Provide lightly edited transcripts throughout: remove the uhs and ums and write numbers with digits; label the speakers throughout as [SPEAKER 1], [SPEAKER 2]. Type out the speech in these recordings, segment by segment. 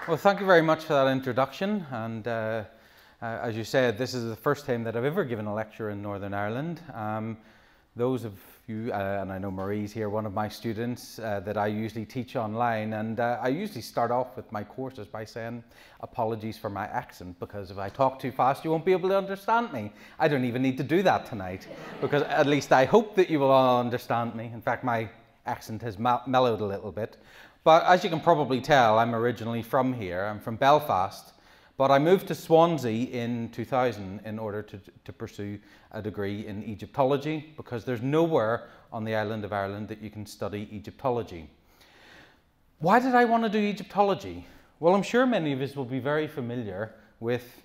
[SPEAKER 1] Well, thank you very much for that introduction. And as you said, this is the first time that I've ever given a lecture in Northern Ireland. Those of you, and I know Marie's here, one of my students that I usually teach online, and I usually start off with my courses by saying apologies for my accent, because if I talk too fast you won't be able to understand me. I don't even need to do that tonight, because at least I hope that you will all understand me. In fact, my accent has mellowed a little bit. But as you can probably tell, I'm originally from here. I'm from Belfast, but I moved to Swansea in 2000 in order to pursue a degree in Egyptology, because there's nowhere on the island of Ireland that you can study Egyptology. Why did I want to do Egyptology? Well, I'm sure many of us will be very familiar with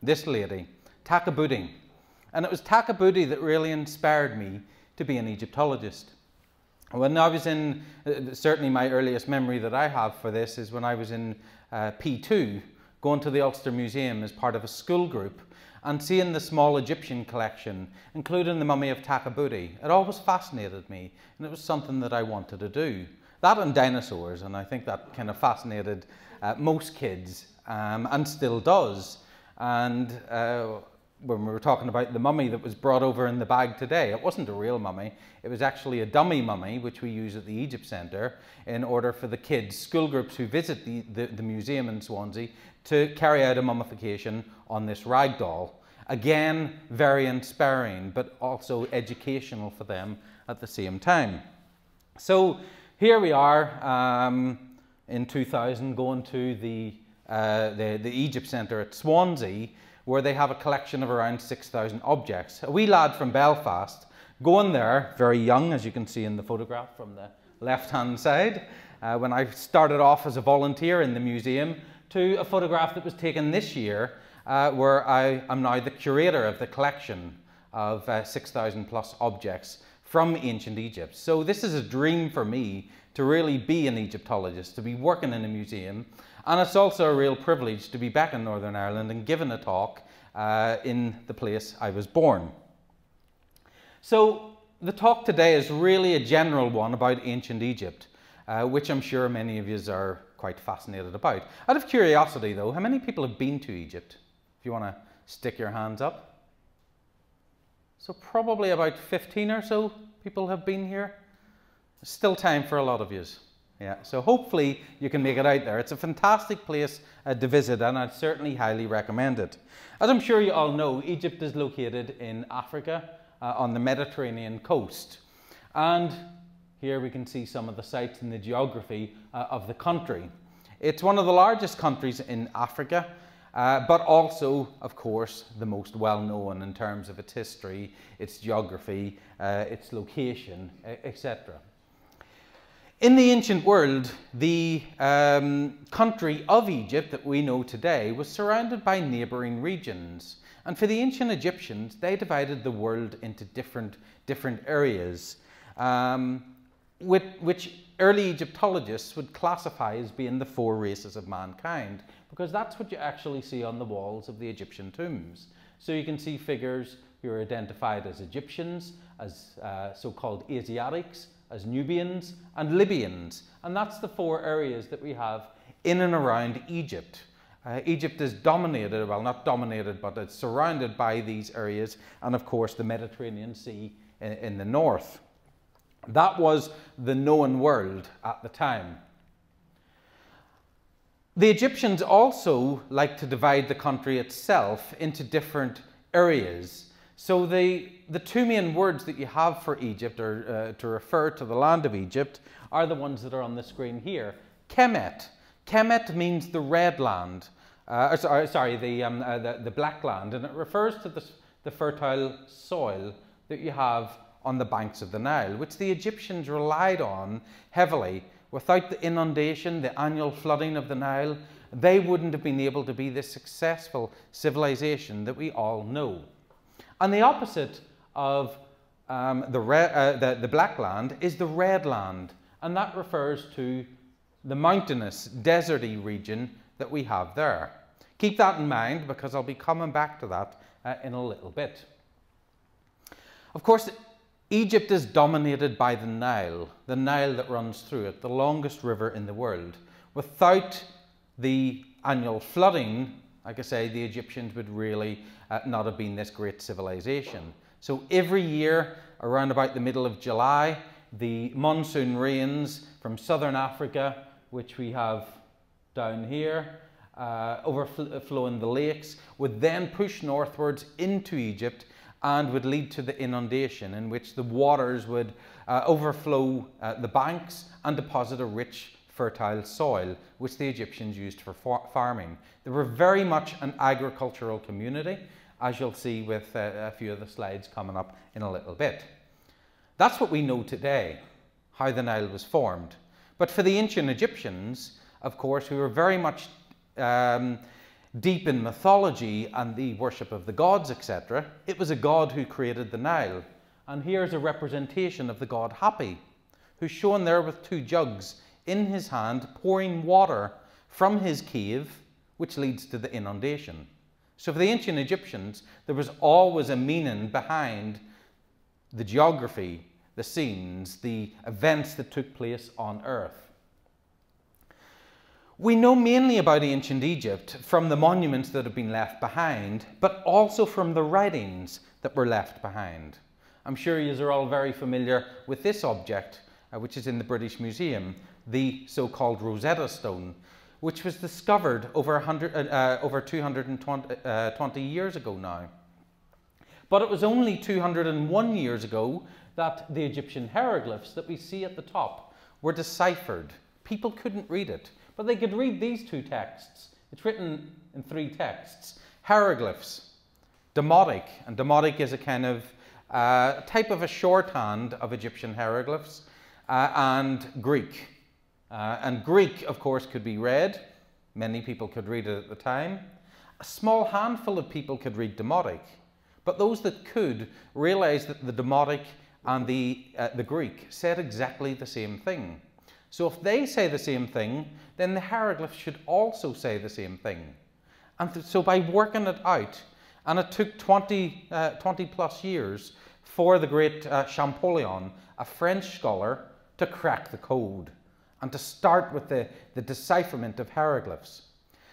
[SPEAKER 1] this lady, Tutankhamun. And it was Tutankhamun that really inspired me to be an Egyptologist. When I was in, certainly my earliest memory that I have for this is when I was in P2, going to the Ulster Museum as part of a school group and seeing the small Egyptian collection, including the mummy of Tutankhamun. It always fascinated me, and it was something that I wanted to do. That and dinosaurs, and I think that kind of fascinated most kids, and still does. And when we were talking about the mummy that was brought over in the bag today, it wasn't a real mummy. It was actually a dummy mummy, which we use at the Egypt Centre in order for the kids, school groups who visit the museum in Swansea, to carry out a mummification on this rag doll. Again, very inspiring, but also educational for them at the same time. So here we are in 2000, going to the Egypt Centre at Swansea, where they have a collection of around 6,000 objects. A wee lad from Belfast going there, very young, as you can see in the photograph from the left-hand side, when I started off as a volunteer in the museum, to a photograph that was taken this year, where I am now the curator of the collection of 6,000 plus objects from ancient Egypt. So this is a dream for me to really be an Egyptologist, to be working in a museum. And it's also a real privilege to be back in Northern Ireland and giving a talk in the place I was born. So the talk today is really a general one about ancient Egypt, which I'm sure many of you are quite fascinated about. Out of curiosity though, how many people have been to Egypt? If you want to stick your hands up. So probably about 15 or so people have been here. There's still time for a lot of yous. Yeah, so hopefully you can make it out there. It's a fantastic place to visit, and I'd certainly highly recommend it. As I'm sure you all know, Egypt is located in Africa on the Mediterranean coast. And here we can see some of the sites and the geography of the country. It's one of the largest countries in Africa, but also, of course, the most well-known in terms of its history, its geography, its location, etc. In the ancient world, the country of Egypt that we know today was surrounded by neighbouring regions. And for the ancient Egyptians, they divided the world into different areas, which early Egyptologists would classify as being the four races of mankind, because that's what you actually see on the walls of the Egyptian tombs. So you can see figures who are identified as Egyptians, as so-called Asiatics, as Nubians and Libyans. And that's the four areas that we have in and around Egypt. Egypt is dominated, well, not dominated, but it's surrounded by these areas, and of course the Mediterranean Sea in the north. That was the known world at the time. The Egyptians also like to divide the country itself into different areas. So the two main words that you have for Egypt, or to refer to the land of Egypt, are the ones that are on the screen here. Kemet. Kemet means the red land, the black land, and it refers to the fertile soil that you have on the banks of the Nile, which the Egyptians relied on heavily. Without the inundation, the annual flooding of the Nile, they wouldn't have been able to be the successful civilization that we all know. And the opposite of the black land is the red land, and that refers to the mountainous, deserty region that we have there. Keep that in mind, because I'll be coming back to that in a little bit. Of course, Egypt is dominated by the Nile that runs through it, the longest river in the world. Without the annual flooding, like I say, the Egyptians would really not have been this great civilization. So every year, around about the middle of July, the monsoon rains from southern Africa, which we have down here, overflowing the lakes, would then push northwards into Egypt and would lead to the inundation, in which the waters would overflow the banks and deposit a rich, fertile soil, which the Egyptians used for farming. They were very much an agricultural community, as you'll see with a few of the slides coming up in a little bit. That's what we know today, how the Nile was formed. But for the ancient Egyptians, of course, who were very much deep in mythology and the worship of the gods, etc., it was a god who created the Nile. And here's a representation of the god Hapi, who's shown there with two jugs in his hand, pouring water from his cave, which leads to the inundation. So for the ancient Egyptians, there was always a meaning behind the geography, the scenes, the events that took place on earth. We know mainly about ancient Egypt from the monuments that have been left behind, but also from the writings that were left behind. I'm sure you are all very familiar with this object, which is in the British Museum, the so-called Rosetta Stone, which was discovered over 220 years ago now. But it was only 201 years ago that the Egyptian hieroglyphs that we see at the top were deciphered. People couldn't read it, but they could read these two texts. It's written in three texts: hieroglyphs, Demotic, and Demotic is a kind of type of a shorthand of Egyptian hieroglyphs, and Greek. And Greek, of course, could be read. Many people could read it at the time. A small handful of people could read Demotic, but those that could realized that the Demotic and the Greek said exactly the same thing. So if they say the same thing, then the hieroglyphs should also say the same thing. And so by working it out, and it took 20 plus years for the great Champollion, a French scholar, to crack the code and to start with the decipherment of hieroglyphs.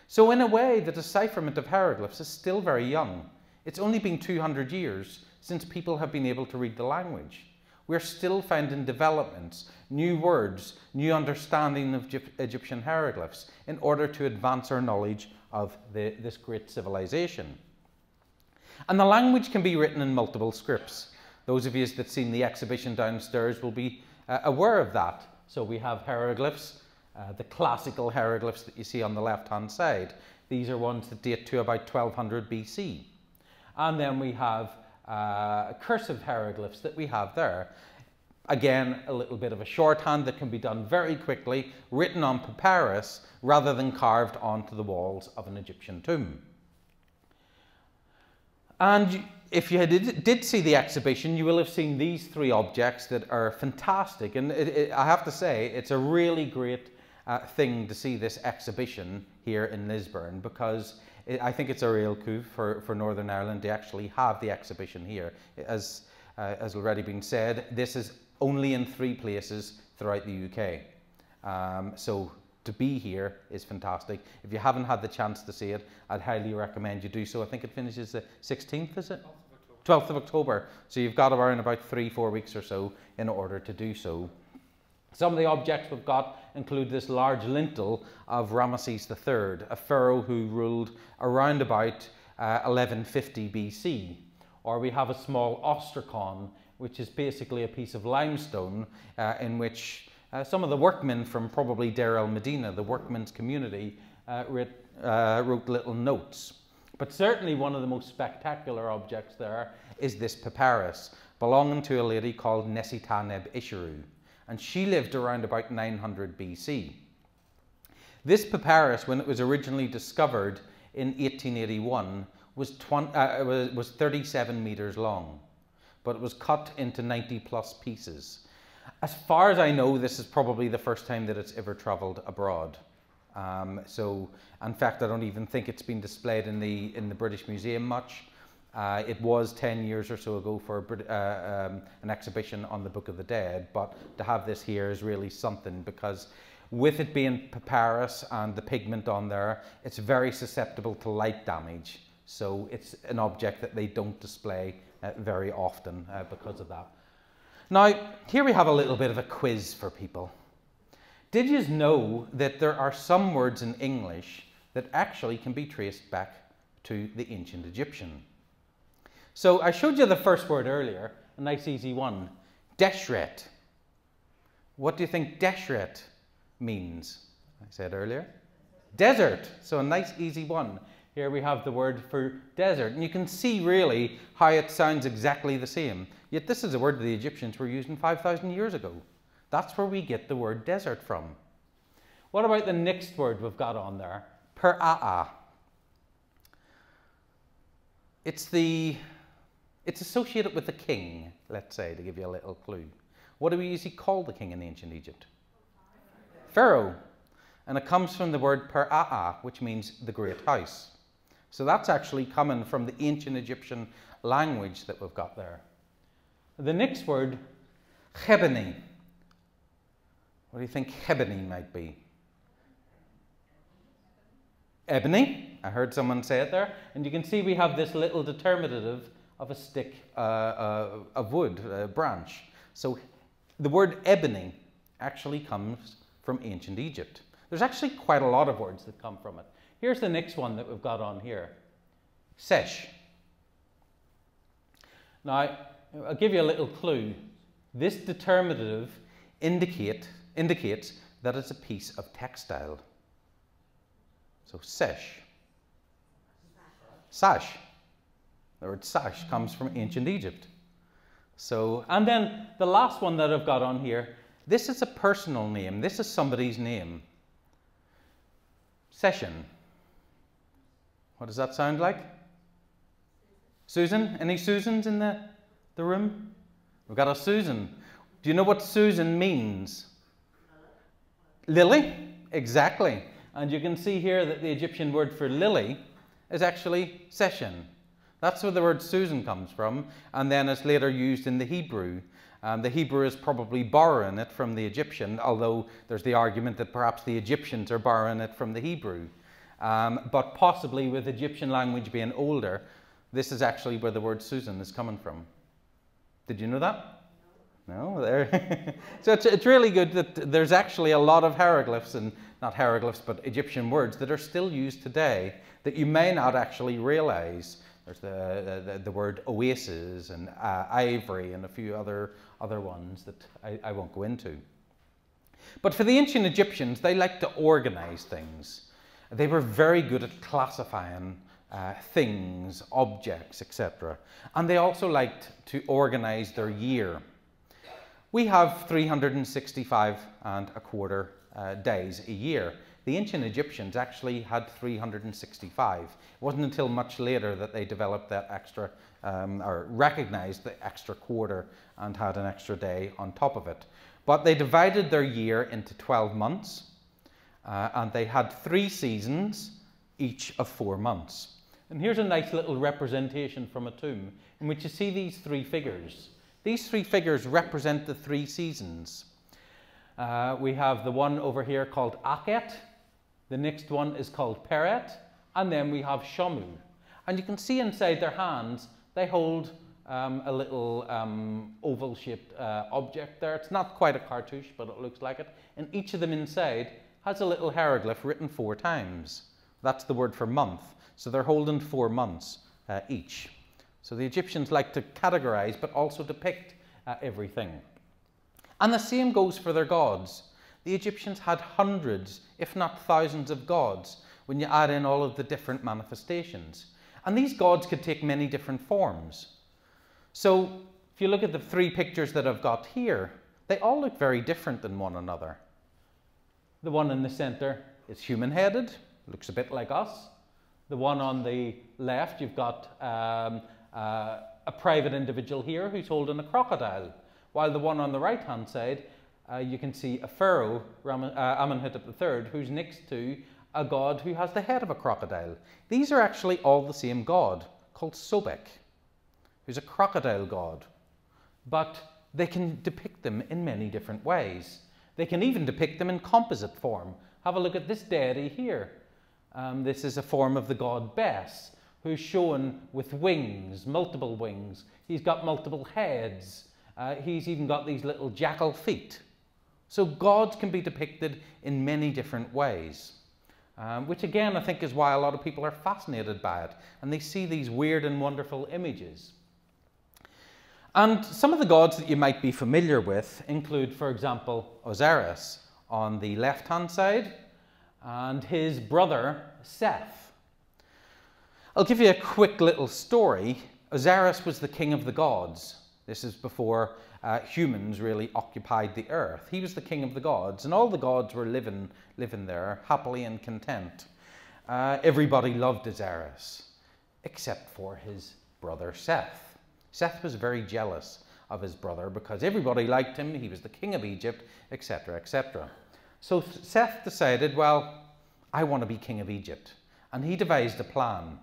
[SPEAKER 1] So in a way, the decipherment of hieroglyphs is still very young. It's only been 200 years since people have been able to read the language. We're still finding developments, new words, new understanding of Egyptian hieroglyphs in order to advance our knowledge of this great civilization. And the language can be written in multiple scripts. Those of you that have seen the exhibition downstairs will be aware of that. So we have hieroglyphs, the classical hieroglyphs that you see on the left-hand side. These are ones that date to about 1200 BC. And then we have cursive hieroglyphs that we have there. Again, a little bit of a shorthand that can be done very quickly, written on papyrus rather than carved onto the walls of an Egyptian tomb. And if you did see the exhibition, you will have seen these three objects that are fantastic. And I have to say, it's a really great thing to see this exhibition here in Lisburn, because I think it's a real coup for Northern Ireland to actually have the exhibition here. As already been said, this is only in 3 places throughout the UK. So to be here is fantastic. If you haven't had the chance to see it, I'd highly recommend you do so. I think it finishes the 16th, is it? 12th of October. So you've got around about 3-4 weeks or so in order to do so. Some of the objects we've got include this large lintel of Ramesses III, a pharaoh who ruled around about 1150 BC. Or we have a small ostracon, which is basically a piece of limestone in which some of the workmen from probably Deir el-Medina, the workmen's community, wrote little notes. But certainly one of the most spectacular objects there is this papyrus, belonging to a lady called Nesitaneb-Ishiru, and she lived around about 900 BC. This papyrus, when it was originally discovered in 1881, was 37 meters long, but it was cut into 90 plus pieces. As far as I know, this is probably the first time that it's ever traveled abroad. So, in fact, I don't even think it's been displayed in the British Museum much. It was 10 years or so ago for an exhibition on the Book of the Dead, but to have this here is really something, because With it being papyrus and the pigment on there, it's very susceptible to light damage. So it's an object that they don't display very often because of that. Now, here we have a little bit of a quiz for people. Did you know that there are some words in English that actually can be traced back to the ancient Egyptian? So I showed you the first word earlier, a nice easy one, deshret. What do you think deshret means? I said earlier, desert. So a nice easy one. Here we have the word for desert, and you can see really how it sounds exactly the same. Yet this is a word the Egyptians were using 5,000 years ago. That's where we get the word desert from. What about the next word we've got on there? Per-a-a. It's associated with the king, let's say, to give you a little clue. What do we usually call the king in ancient Egypt? Pharaoh. And it comes from the word per-a-a, which means the great house. So that's actually coming from the ancient Egyptian language that we've got there. The next word, Khebeni. What do you think Khebeni might be? Ebony. I heard someone say it there. And you can see we have this little determinative of a stick of wood, a branch. So the word ebony actually comes from ancient Egypt. There's actually quite a lot of words that come from it. Here's the next one that we've got on here. Sesh. Now, I'll give you a little clue. This determinative indicates that it's a piece of textile. So sesh. Sash. The word sash comes from ancient Egypt. So, and then the last one that I've got on here, this is a personal name. This is somebody's name. Session. What does that sound like? Susan? Any Susans in the room? We've got a Susan. Do you know what Susan means? Lily? Exactly. And you can see here that the Egyptian word for lily is actually session. That's where the word Susan comes from, and then it's later used in the Hebrew. The Hebrew is probably borrowing it from the Egyptian, although there's the argument that perhaps the Egyptians are borrowing it from the Hebrew. But possibly with Egyptian language being older, this is actually where the word Susan is coming from. Did you know that? No? There. So it's really good that there's actually a lot of hieroglyphs, and not hieroglyphs, but Egyptian words that are still used today that you may not actually realize. There's the word oasis and ivory and a few other ones that I won't go into. But for the ancient Egyptians, they liked to organize things. They were very good at classifying things, objects, etc. And they also liked to organize their year. We have 365 and a quarter days a year. The ancient Egyptians actually had 365. It wasn't until much later that they developed that extra, or recognized the extra quarter and had an extra day on top of it. But they divided their year into 12 months, and they had 3 seasons, each of 4 months. And here's a nice little representation from a tomb in which you see these 3 figures. These 3 figures represent the 3 seasons. We have the one over here called Akhet, the next one is called Peret, and then we have Shamu. And you can see inside their hands, they hold a little oval-shaped object there. It's not quite a cartouche, but it looks like it. And each of them inside has a little hieroglyph written 4 times. That's the word for month. So they're holding 4 months each. So the Egyptians like to categorize, but also depict everything. And the same goes for their gods. The Egyptians had hundreds, if not thousands of gods, when you add in all of the different manifestations. And these gods could take many different forms. So if you look at the 3 pictures that I've got here, they all look very different than one another. The one in the center is human-headed, looks a bit like us. The one on the left, you've got a private individual here who's holding a crocodile, while the one on the right-hand side, you can see a pharaoh, Amenhotep III, who's next to a god who has the head of a crocodile. These are actually all the same god, called Sobek, who's a crocodile god. But they can depict them in many different ways. They can even depict them in composite form. Have a look at this deity here. This is a form of the god Bes, who's shown with wings, multiple wings. He's got multiple heads. He's even got these little jackal feet. So gods can be depicted in many different ways, which again I think is why a lot of people are fascinated by it, and they see these weird and wonderful images. And some of the gods that you might be familiar with include, for example, Osiris on the left-hand side and his brother Seth. I'll give you a quick little story. Osiris was the king of the gods. This is before humans really occupied the earth. He was the king of the gods, and all the gods were living there happily and content. Everybody loved Osiris, except for his brother Seth. Seth was very jealous of his brother because everybody liked him, he was the king of Egypt, etc., etc. So Seth decided, well, I want to be king of Egypt. And he devised a plan.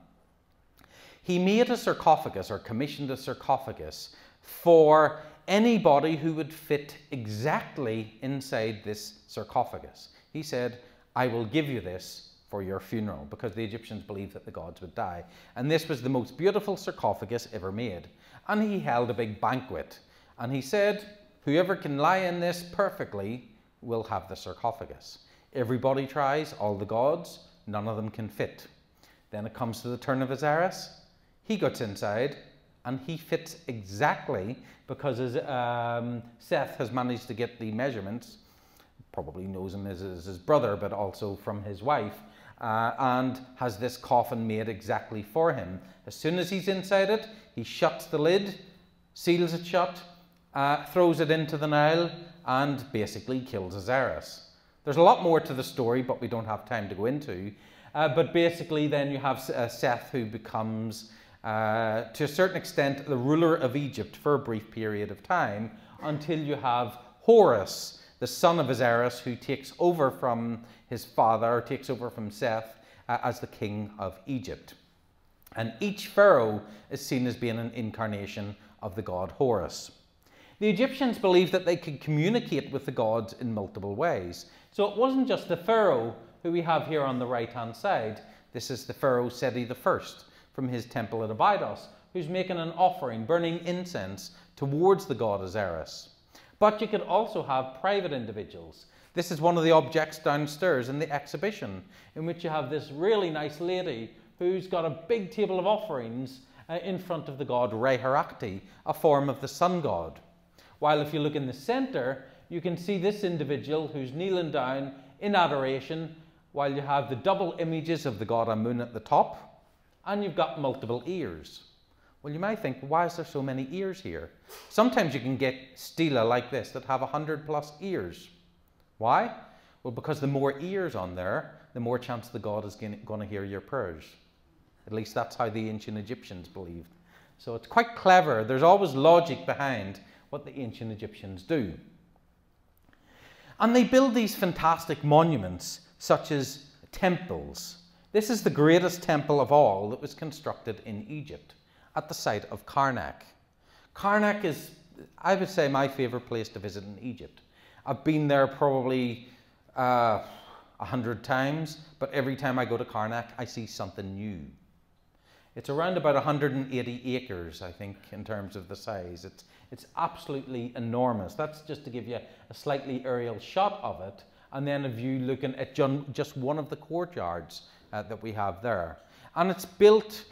[SPEAKER 1] He made a sarcophagus, or commissioned a sarcophagus, for anybody who would fit exactly inside this sarcophagus. He said, I will give you this for your funeral, because the Egyptians believed that the gods would die. And this was the most beautiful sarcophagus ever made. And he held a big banquet. And he said, whoever can lie in this perfectly will have the sarcophagus. Everybody tries, all the gods, none of them can fit. Then it comes to the turn of Osiris. He gets inside and he fits exactly, because Seth has managed to get the measurements, probably knows him as his brother, but also from his wife, and has this coffin made exactly for him. As soon as he's inside it, he shuts the lid, seals it shut, throws it into the Nile, and basically kills Osiris. There's a lot more to the story, but we don't have time to go into. But basically then you have Seth, who becomes, to a certain extent, the ruler of Egypt for a brief period of time, until you have Horus, the son of Osiris, who takes over from his father, or takes over from Seth, as the king of Egypt. And each pharaoh is seen as being an incarnation of the god Horus. The Egyptians believed that they could communicate with the gods in multiple ways. So it wasn't just the pharaoh who we have here on the right-hand side. This is the pharaoh Seti I from his temple at Abydos, who's making an offering, burning incense towards the god Osiris. But you could also have private individuals. This is one of the objects downstairs in the exhibition, in which you have this really nice lady who's got a big table of offerings in front of the god Re-Herakti, a form of the sun god. While if you look in the center, you can see this individual who's kneeling down in adoration, while you have the double images of the god Amun at the top, and you've got multiple ears. Well, you might think, why is there so many ears here? Sometimes you can get stela like this that have 100+ ears. Why? Well, because the more ears on there, the more chance the god is going to hear your prayers. At least that's how the ancient Egyptians believed. So it's quite clever. There's always logic behind what the ancient Egyptians do. And they build these fantastic monuments, such as temples. This is the greatest temple of all that was constructed in Egypt, at the site of Karnak. Karnak is, I would say, my favorite place to visit in Egypt. I've been there probably 100 times, but every time I go to Karnak, I see something new. It's around about 180 acres, I think, in terms of the size. It's absolutely enormous. That's just to give you a slightly aerial shot of it, and then a view looking at just one of the courtyards that we have there. And it's built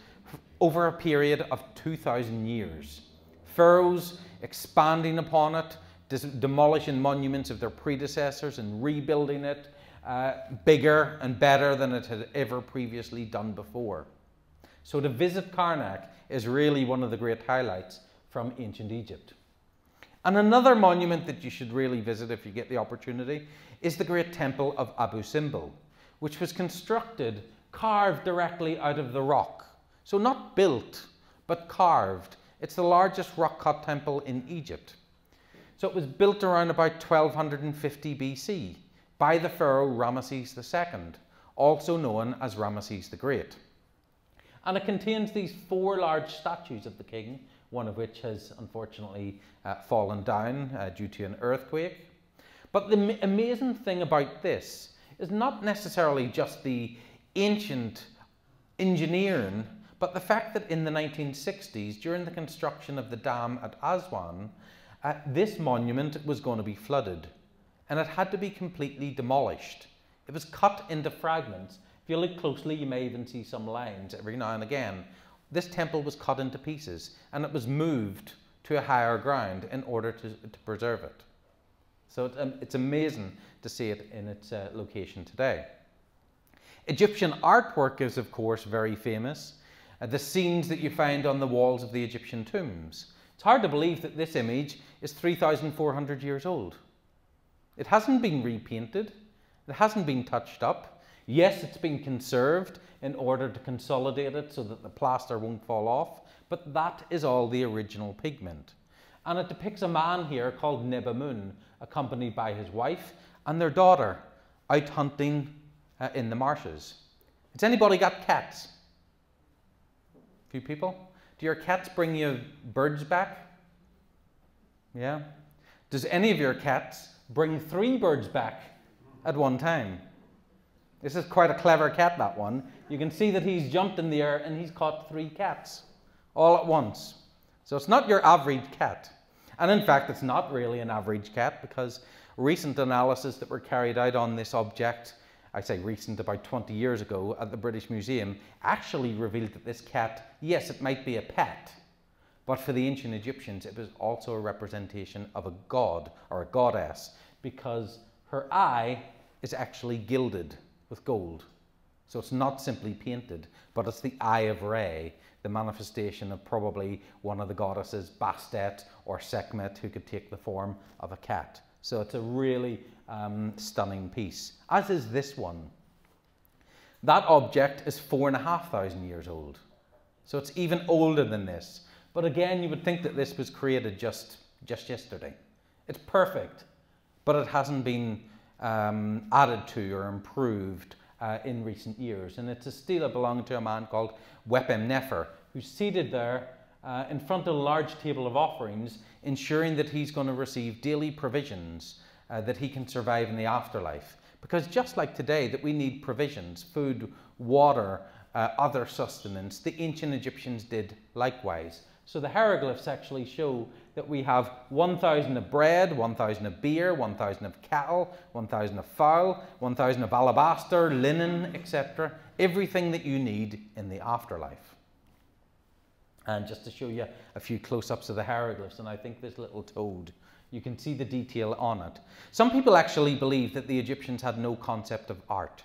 [SPEAKER 1] over a period of 2,000 years. Pharaohs expanding upon it, demolishing monuments of their predecessors and rebuilding it bigger and better than it had ever previously done before. So to visit Karnak is really one of the great highlights from ancient Egypt. And another monument that you should really visit if you get the opportunity is the great temple of Abu Simbel, which was constructed, carved directly out of the rock. So not built, but carved. It's the largest rock-cut temple in Egypt. So it was built around about 1250 BC by the pharaoh Ramesses II, also known as Ramesses the Great. And it contains these 4 large statues of the king, one of which has unfortunately fallen down due to an earthquake. But the amazing thing about this is not necessarily just the ancient engineering, but the fact that in the 1960s, during the construction of the dam at Aswan, this monument was going to be flooded and it had to be completely demolished. It was cut into fragments. If you look closely, you may even see some lines every now and again. This temple was cut into pieces and it was moved to a higher ground in order to preserve it. So it's amazing to see it in its location today. Egyptian artwork is, of course, very famous. The scenes that you find on the walls of the Egyptian tombs. It's hard to believe that this image is 3,400 years old. It hasn't been repainted. It hasn't been touched up. Yes, it's been conserved in order to consolidate it so that the plaster won't fall off, but that is all the original pigment. And it depicts a man here called Nebamun, accompanied by his wife and their daughter, out hunting in the marshes. Has anybody got cats? A few people? Do your cats bring you birds back? Yeah? Does any of your cats bring 3 birds back at one time? This is quite a clever cat, that one. You can see that he's jumped in the air and he's caught 3 cats all at once. So it's not your average cat. And in fact, it's not really an average cat, because recent analysis that were carried out on this object, I say recent, about 20 years ago at the British Museum, actually revealed that this cat, yes, it might be a pet, but for the ancient Egyptians, it was also a representation of a god or a goddess, because her eye is actually gilded with gold. So it's not simply painted, but it's the Eye of Re, the manifestation of probably one of the goddesses, Bastet or Sekhmet, who could take the form of a cat. So it's a really stunning piece, as is this one. That object is 4,500 years old. So it's even older than this. But again, you would think that this was created just yesterday. It's perfect, but it hasn't been added to or improved in recent years. And it's a stela belonging to a man called Wepem Nefer, who's seated there in front of a large table of offerings, ensuring that he's going to receive daily provisions that he can survive in the afterlife. Because just like today, that we need provisions, food, water, other sustenance, the ancient Egyptians did likewise. So the hieroglyphs actually show that we have 1,000 of bread, 1,000 of beer, 1,000 of cattle, 1,000 of fowl, 1,000 of alabaster, linen, etc. Everything that you need in the afterlife. And just to show you a few close-ups of the hieroglyphs, and I think this little toad, you can see the detail on it. Some people actually believe that the Egyptians had no concept of art.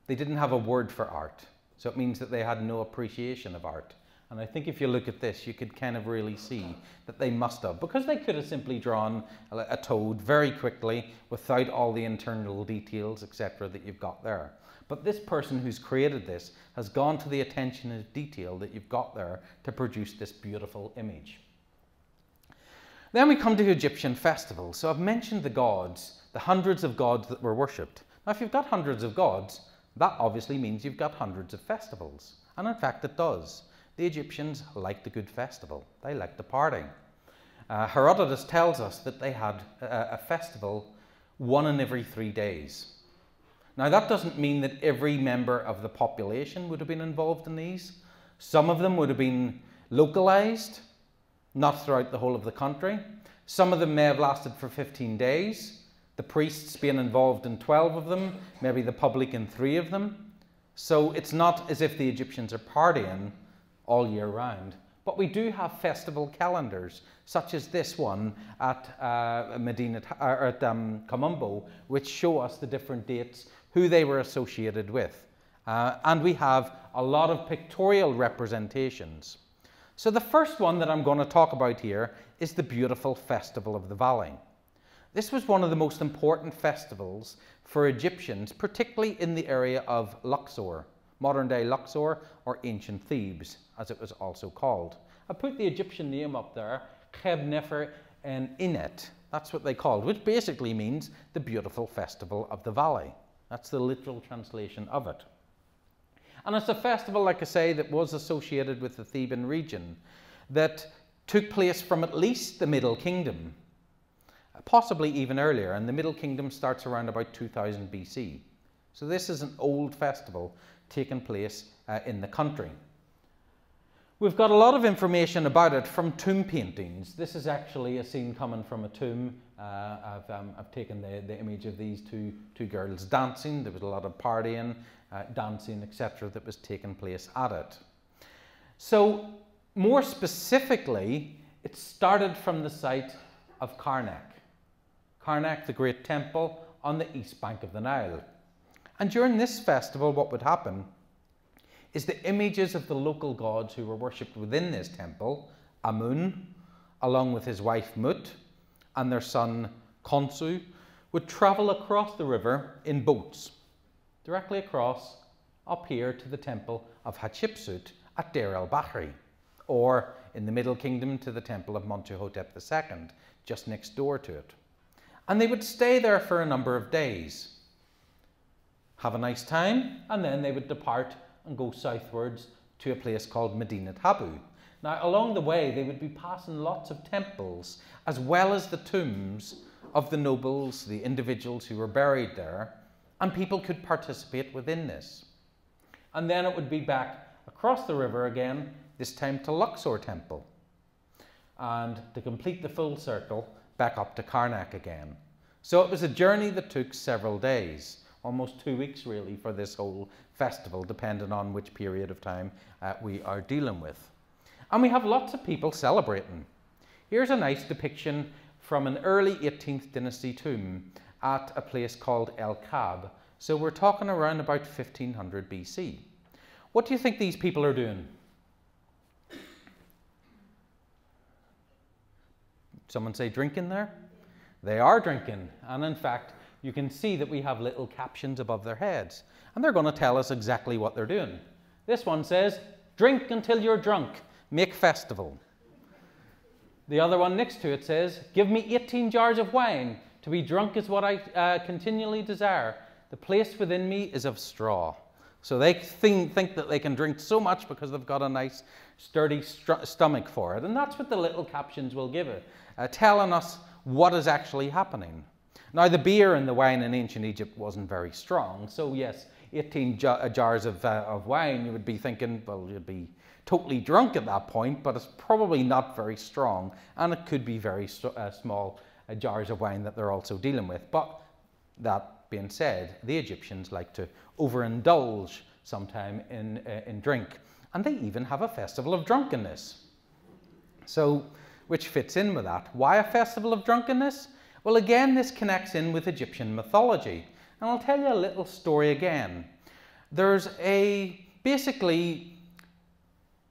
[SPEAKER 1] They didn't have a word for art, so it means that they had no appreciation of art. And I think if you look at this, you could kind of really see that they must have, because they could have simply drawn a toad very quickly without all the internal details, etc., that you've got there. But this person who's created this has gone to the attention of detail that you've got there to produce this beautiful image. Then we come to Egyptian festivals. So I've mentioned the gods, the hundreds of gods that were worshipped. Now, if you've got hundreds of gods, that obviously means you've got hundreds of festivals. And in fact, it does. The Egyptians liked a good festival. They liked the party. Herodotus tells us that they had a festival 1 in every 3 days. Now, that doesn't mean that every member of the population would have been involved in these. Some of them would have been localized, not throughout the whole of the country. Some of them may have lasted for 15 days. The priests being involved in 12 of them, maybe the public in 3 of them. So it's not as if the Egyptians are partying all year round. But we do have festival calendars, such as this one at Kamumbo, which show us the different dates, who they were associated with. And we have a lot of pictorial representations. So the first one that I'm going to talk about here is the beautiful Festival of the Valley. This was one of the most important festivals for Egyptians, particularly in the area of Luxor, modern-day Luxor, or ancient Thebes, as it was also called. I put the Egyptian name up there, Kheb Nefer and Inet. That's what they called, which basically means the beautiful Festival of the Valley. That's the literal translation of it. And it's a festival, like I say, that was associated with the Theban region, that took place from at least the Middle Kingdom. possibly even earlier, and the Middle Kingdom starts around about 2000 BC. So this is an old festival taking place in the country. We've got a lot of information about it from tomb paintings. This is actually a scene coming from a tomb. I've taken the image of these two girls dancing. There was a lot of partying, dancing, etc. that was taking place at it. So more specifically, it started from the site of Karnak. Karnak, the great temple on the east bank of the Nile. And during this festival, what would happen is the images of the local gods who were worshipped within this temple, Amun, along with his wife Mut, and their son Khonsu, would travel across the river in boats, directly across, up here to the temple of Hatshepsut at Deir el-Bahri, or in the Middle Kingdom to the temple of Mentuhotep II, just next door to it. And they would stay there for a number of days, have a nice time, and then they would depart and go southwards to a place called Medinat Habu. Now, along the way, they would be passing lots of temples, as well as the tombs of the nobles, the individuals who were buried there, and people could participate within this. And then it would be back across the river again, this time to Luxor Temple, and to complete the full circle, back up to Karnak again. So it was a journey that took several days, almost 2 weeks really, for this whole festival, depending on which period of time we are dealing with. And we have lots of people celebrating. Here's a nice depiction from an early 18th dynasty tomb at a place called El Kab. So we're talking around about 1500 BC. What do you think these people are doing? Someone say drinking there? They are drinking, and in fact, you can see that we have little captions above their heads, and they're going to tell us exactly what they're doing. This one says, drink until you're drunk, make festival. The other one next to it says, give me 18 jars of wine, to be drunk is what I continually desire. The place within me is of straw. So they think that they can drink so much because they've got a nice sturdy stomach for it. And that's what the little captions will give it, telling us what is actually happening. Now, the beer and the wine in ancient Egypt wasn't very strong. So yes, 18 jars of wine, you would be thinking, well, you'd be totally drunk at that point, but it's probably not very strong. And it could be very small jars of wine that they're also dealing with. But that being said, the Egyptians like to overindulge sometime in drink. And they even have a festival of drunkenness. So, which fits in with that. Why a festival of drunkenness? Well, again, this connects in with Egyptian mythology. And I'll tell you a little story again. There's basically,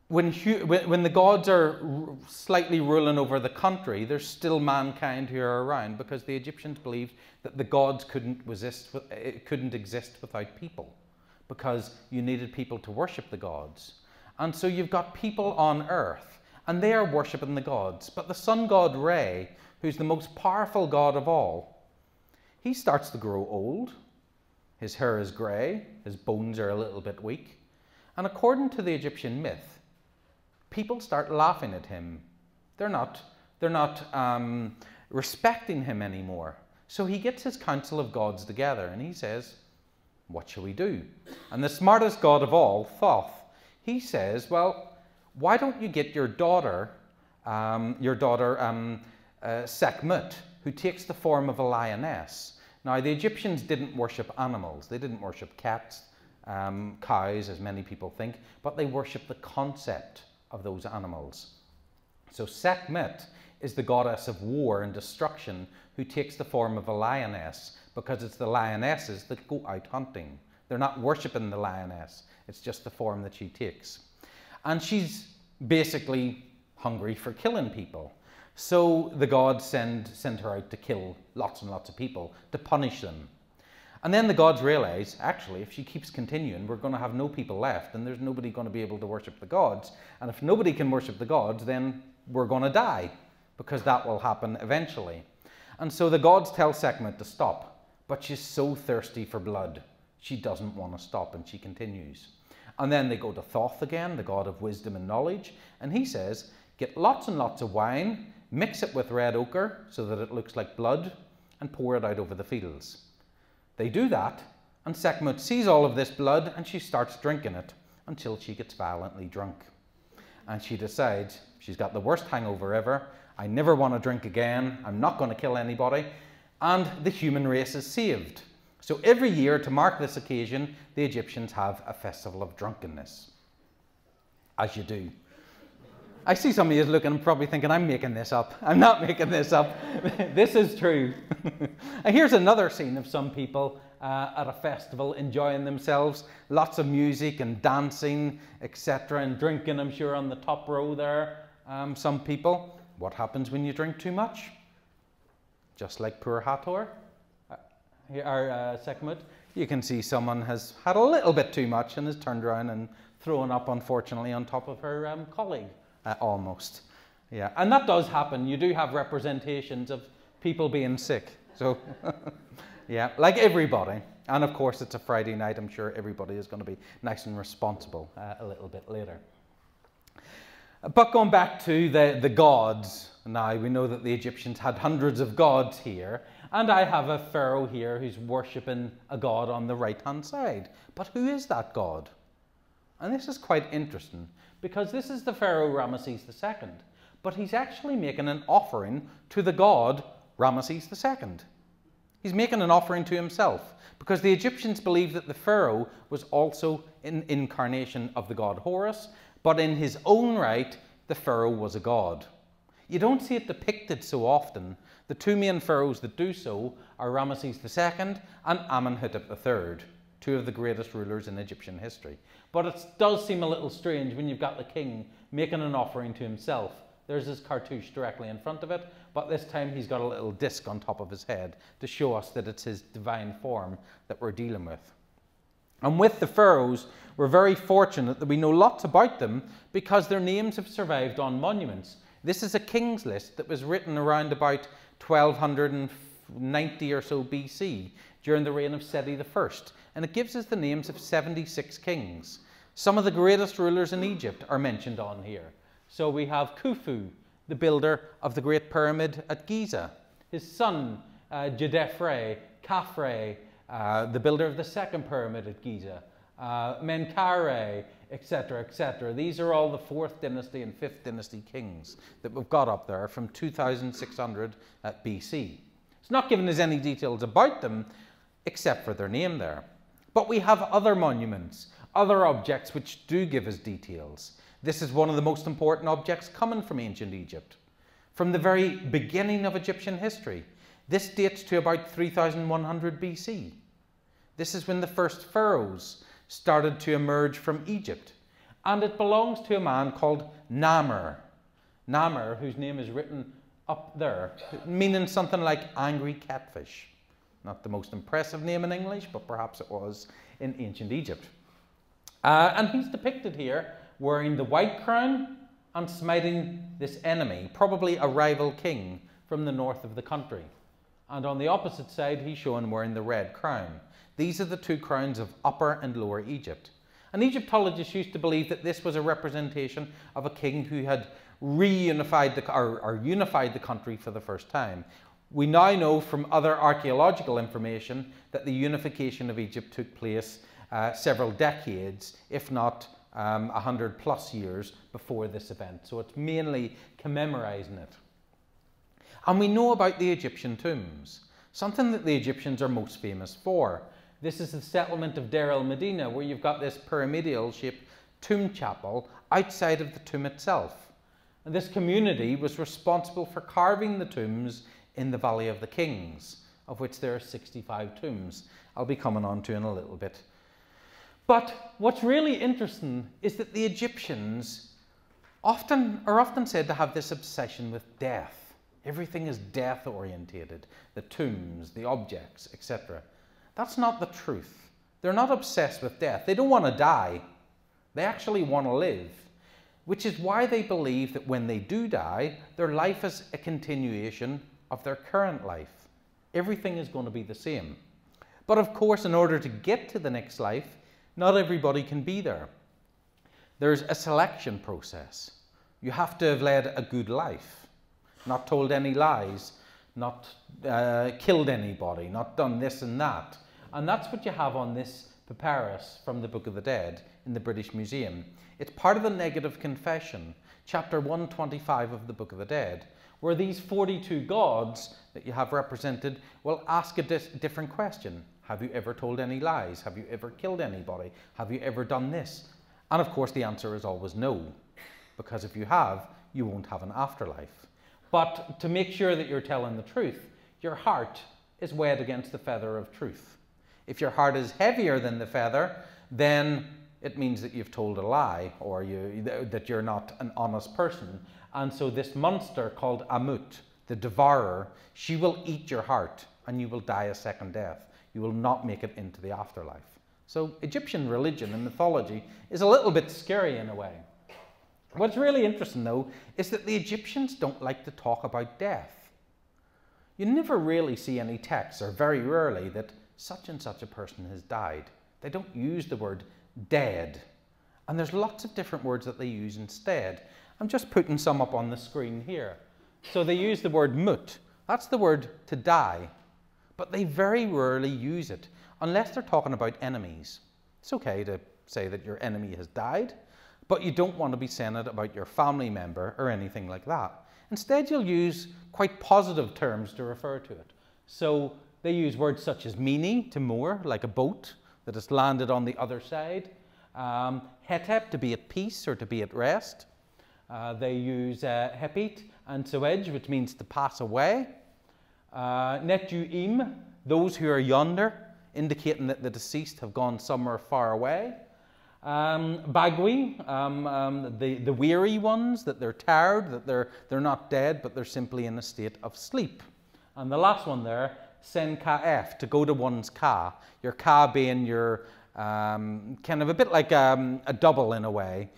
[SPEAKER 1] when the gods are slightly ruling over the country, there's still mankind who are around, because the Egyptians believed that the gods couldn't exist without people, because you needed people to worship the gods. And so you've got people on earth, and they are worshipping the gods. But the sun god Re, who's the most powerful god of all, he starts to grow old. His hair is grey, his bones are a little bit weak. And according to the Egyptian myth, people start laughing at him. They're not respecting him anymore. So he gets his council of gods together and he says, what shall we do? And the smartest god of all, Thoth, he says, well, why don't you get your daughter Sekhmet, who takes the form of a lioness. Now, the Egyptians didn't worship animals. They didn't worship cats, cows, as many people think, but they worshiped the concept of those animals. So Sekhmet is the goddess of war and destruction, who takes the form of a lioness, because it's the lionesses that go out hunting. They're not worshipping the lioness. It's just the form that she takes. And she's basically hungry for killing people. So the gods send her out to kill lots and lots of people, to punish them. And then the gods realize, actually, if she keeps continuing, we're going to have no people left, and there's nobody going to be able to worship the gods. And if nobody can worship the gods, then we're going to die, because that will happen eventually. And so the gods tell Sekhmet to stop, but she's so thirsty for blood, she doesn't want to stop, and she continues. And then they go to Thoth again, the god of wisdom and knowledge, and he says, get lots and lots of wine, mix it with red ochre so that it looks like blood, and pour it out over the fields. They do that, and Sekhmet sees all of this blood, and she starts drinking it until she gets violently drunk. And she decides she's got the worst hangover ever. I never want to drink again. I'm not going to kill anybody. And the human race is saved. So every year, to mark this occasion, the Egyptians have a festival of drunkenness. As you do. I see some of you looking and probably thinking, I'm making this up. I'm not making this up. This is true. And here's another scene of some people at a festival enjoying themselves. Lots of music and dancing, etc. And drinking, I'm sure, on the top row there. Some people. What happens when you drink too much? Just like poor Hathor, or Sekhmet. You can see someone has had a little bit too much and has turned around and thrown up, unfortunately, on top of her colleague. Almost. Yeah, and that does happen. You do have representations of people being sick. So, yeah, like everybody. And of course, it's a Friday night. I'm sure everybody is going to be nice and responsible a little bit later. But going back to the gods, now we know that the Egyptians had hundreds of gods here. And I have a pharaoh here who's worshipping a god on the right-hand side. But who is that god? And this is quite interesting, because this is the pharaoh Ramesses II, but he's actually making an offering to the god Ramesses II. He's making an offering to himself, because the Egyptians believed that the pharaoh was also an incarnation of the god Horus, but in his own right, the pharaoh was a god. You don't see it depicted so often. The two main pharaohs that do so are Ramesses II and Amenhotep III, two of the greatest rulers in Egyptian history. But it does seem a little strange when you've got the king making an offering to himself. There's his cartouche directly in front of it, but this time he's got a little disc on top of his head to show us that it's his divine form that we're dealing with. And with the pharaohs, we're very fortunate that we know lots about them because their names have survived on monuments. This is a king's list that was written around about 1290 or so BC during the reign of Seti I. And it gives us the names of 76 kings. Some of the greatest rulers in Egypt are mentioned on here. So we have Khufu, the builder of the Great Pyramid at Giza. His son, Djedefre, Khafre, the builder of the second pyramid at Giza. Menkaure, etc., etc. These are all the 4th dynasty and 5th dynasty kings that we've got up there from 2600 BC. It's not giving us any details about them, except for their name there. But we have other monuments, other objects which do give us details. This is one of the most important objects coming from ancient Egypt. From the very beginning of Egyptian history, this dates to about 3100 BC. This is when the first pharaohs started to emerge from Egypt. And it belongs to a man called Namer. Namer, whose name is written up there, meaning something like angry catfish. Not the most impressive name in English, but perhaps it was in ancient Egypt. And he's depicted here wearing the white crown and smiting this enemy, probably a rival king from the north of the country. And on the opposite side, he's shown wearing the red crown. These are the two crowns of Upper and Lower Egypt. And Egyptologists used to believe that this was a representation of a king who had unified the country for the first time. We now know from other archaeological information that the unification of Egypt took place several decades, if not 100+ years before this event. So it's mainly commemorizing it. And we know about the Egyptian tombs, something that the Egyptians are most famous for. This is the settlement of Deir el-Medina, where you've got this pyramidal-shaped tomb chapel outside of the tomb itself. And this community was responsible for carving the tombs in the Valley of the Kings, of which there are 65 tombs. I'll be coming on to in a little bit. But what's really interesting is that the Egyptians are often said to have this obsession with death. Everything is death-orientated, the tombs, the objects, etc. That's not the truth. They're not obsessed with death. They don't want to die. They actually want to live, which is why they believe that when they do die, their life is a continuation of their current life. Everything is going to be the same. But of course, in order to get to the next life, not everybody can be there. There's a selection process. You have to have led a good life. not told any lies, not killed anybody, not done this and that. And that's what you have on this papyrus from the Book of the Dead in the British Museum. It's part of the negative confession, chapter 125 of the Book of the Dead, where these 42 gods that you have represented will ask a different question. Have you ever told any lies? Have you ever killed anybody? Have you ever done this? And of course the answer is always no, because if you have, you won't have an afterlife. But to make sure that you're telling the truth, your heart is weighed against the feather of truth. If your heart is heavier than the feather, then it means that you've told a lie, or that you're not an honest person. And so this monster called Amut, the devourer, she will eat your heart and you will die a second death. You will not make it into the afterlife. So Egyptian religion and mythology is a little bit scary in a way. What's really interesting though is that the Egyptians don't like to talk about death. You never really see any texts, or very rarely, that such and such a person has died. They don't use the word dead. And there's lots of different words that they use instead. I'm just putting some up on the screen here. So they use the word mut. That's the word to die. But they very rarely use it unless they're talking about enemies. It's okay to say that your enemy has died, but you don't want to be saying it about your family member or anything like that. Instead, you'll use quite positive terms to refer to it. So they use words such as mini, to moor, like a boat that has landed on the other side. Hetep, to be at peace or to be at rest. They use hepit and sewedge, which means to pass away. Netuim, those who are yonder, indicating that the deceased have gone somewhere far away. Bagui, the weary ones, that they're tired, that they're not dead, but they're simply in a state of sleep. And the last one there, sen ka'ef, to go to one's ka. Your ka being your kind of a bit like a double in a way,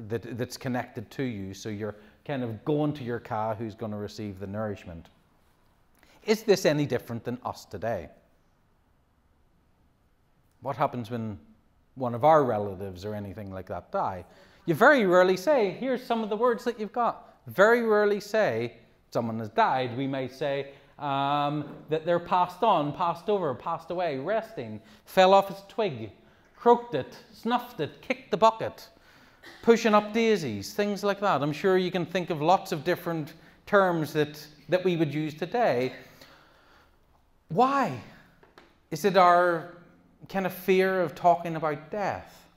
[SPEAKER 1] that's connected to you. So you're kind of going to your ka who's going to receive the nourishment. Is this any different than us today? What happens when one of our relatives or anything like that die? You very rarely say, here's some of the words that you've got. Very rarely say, someone has died. We may say that they're passed on, passed over, passed away, resting, fell off his twig, croaked it, snuffed it, kicked the bucket, pushing up daisies, things like that. I'm sure you can think of lots of different terms that we would use today. Why? Is it our kind of fear of talking about death?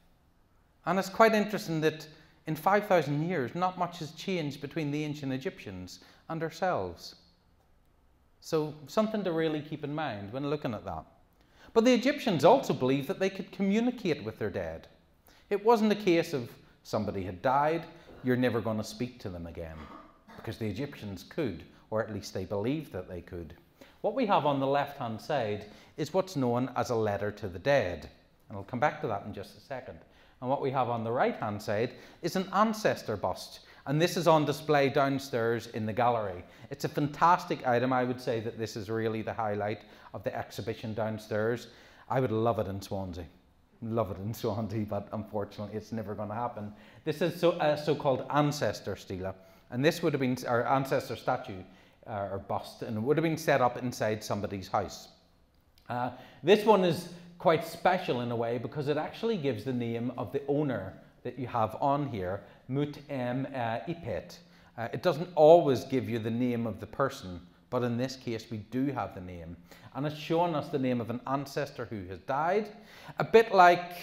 [SPEAKER 1] And it's quite interesting that in 5,000 years, not much has changed between the ancient Egyptians and ourselves. So something to really keep in mind when looking at that. But the Egyptians also believed that they could communicate with their dead. It wasn't a case of somebody had died, you're never going to speak to them again. Because the Egyptians could, or at least they believed that they could. What we have on the left-hand side is what's known as a letter to the dead. And I'll come back to that in just a second. And what we have on the right-hand side is an ancestor bust. And this is on display downstairs in the gallery. It's a fantastic item. I would say that this is really the highlight of the exhibition downstairs. I would love it in Swansea. Love it in Swansea, but unfortunately it's never going to happen. This is a so-called ancestor stela. And this would have been our ancestor statue or bust, and it would have been set up inside somebody's house. This one is quite special in a way because it actually gives the name of the owner that you have on here, Mut M Ipet. It doesn't always give you the name of the person, but in this case we do have the name. And it's showing us the name of an ancestor who has died, a bit like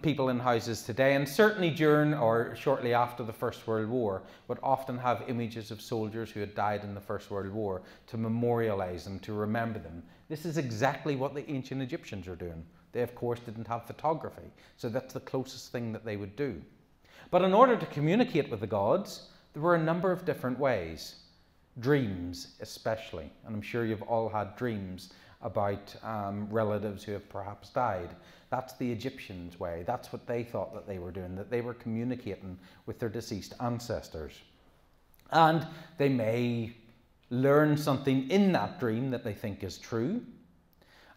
[SPEAKER 1] people in houses today, and certainly during or shortly after the First World War, would often have images of soldiers who had died in the First World War to memorialize them, to remember them. This is exactly what the ancient Egyptians are doing. They, of course, didn't have photography, so that's the closest thing that they would do. But in order to communicate with the gods, there were a number of different ways. Dreams, especially, and I'm sure you've all had dreams about relatives who have perhaps died. That's the Egyptians' way. That's what they thought that they were doing, that they were communicating with their deceased ancestors. And they may learn something in that dream that they think is true,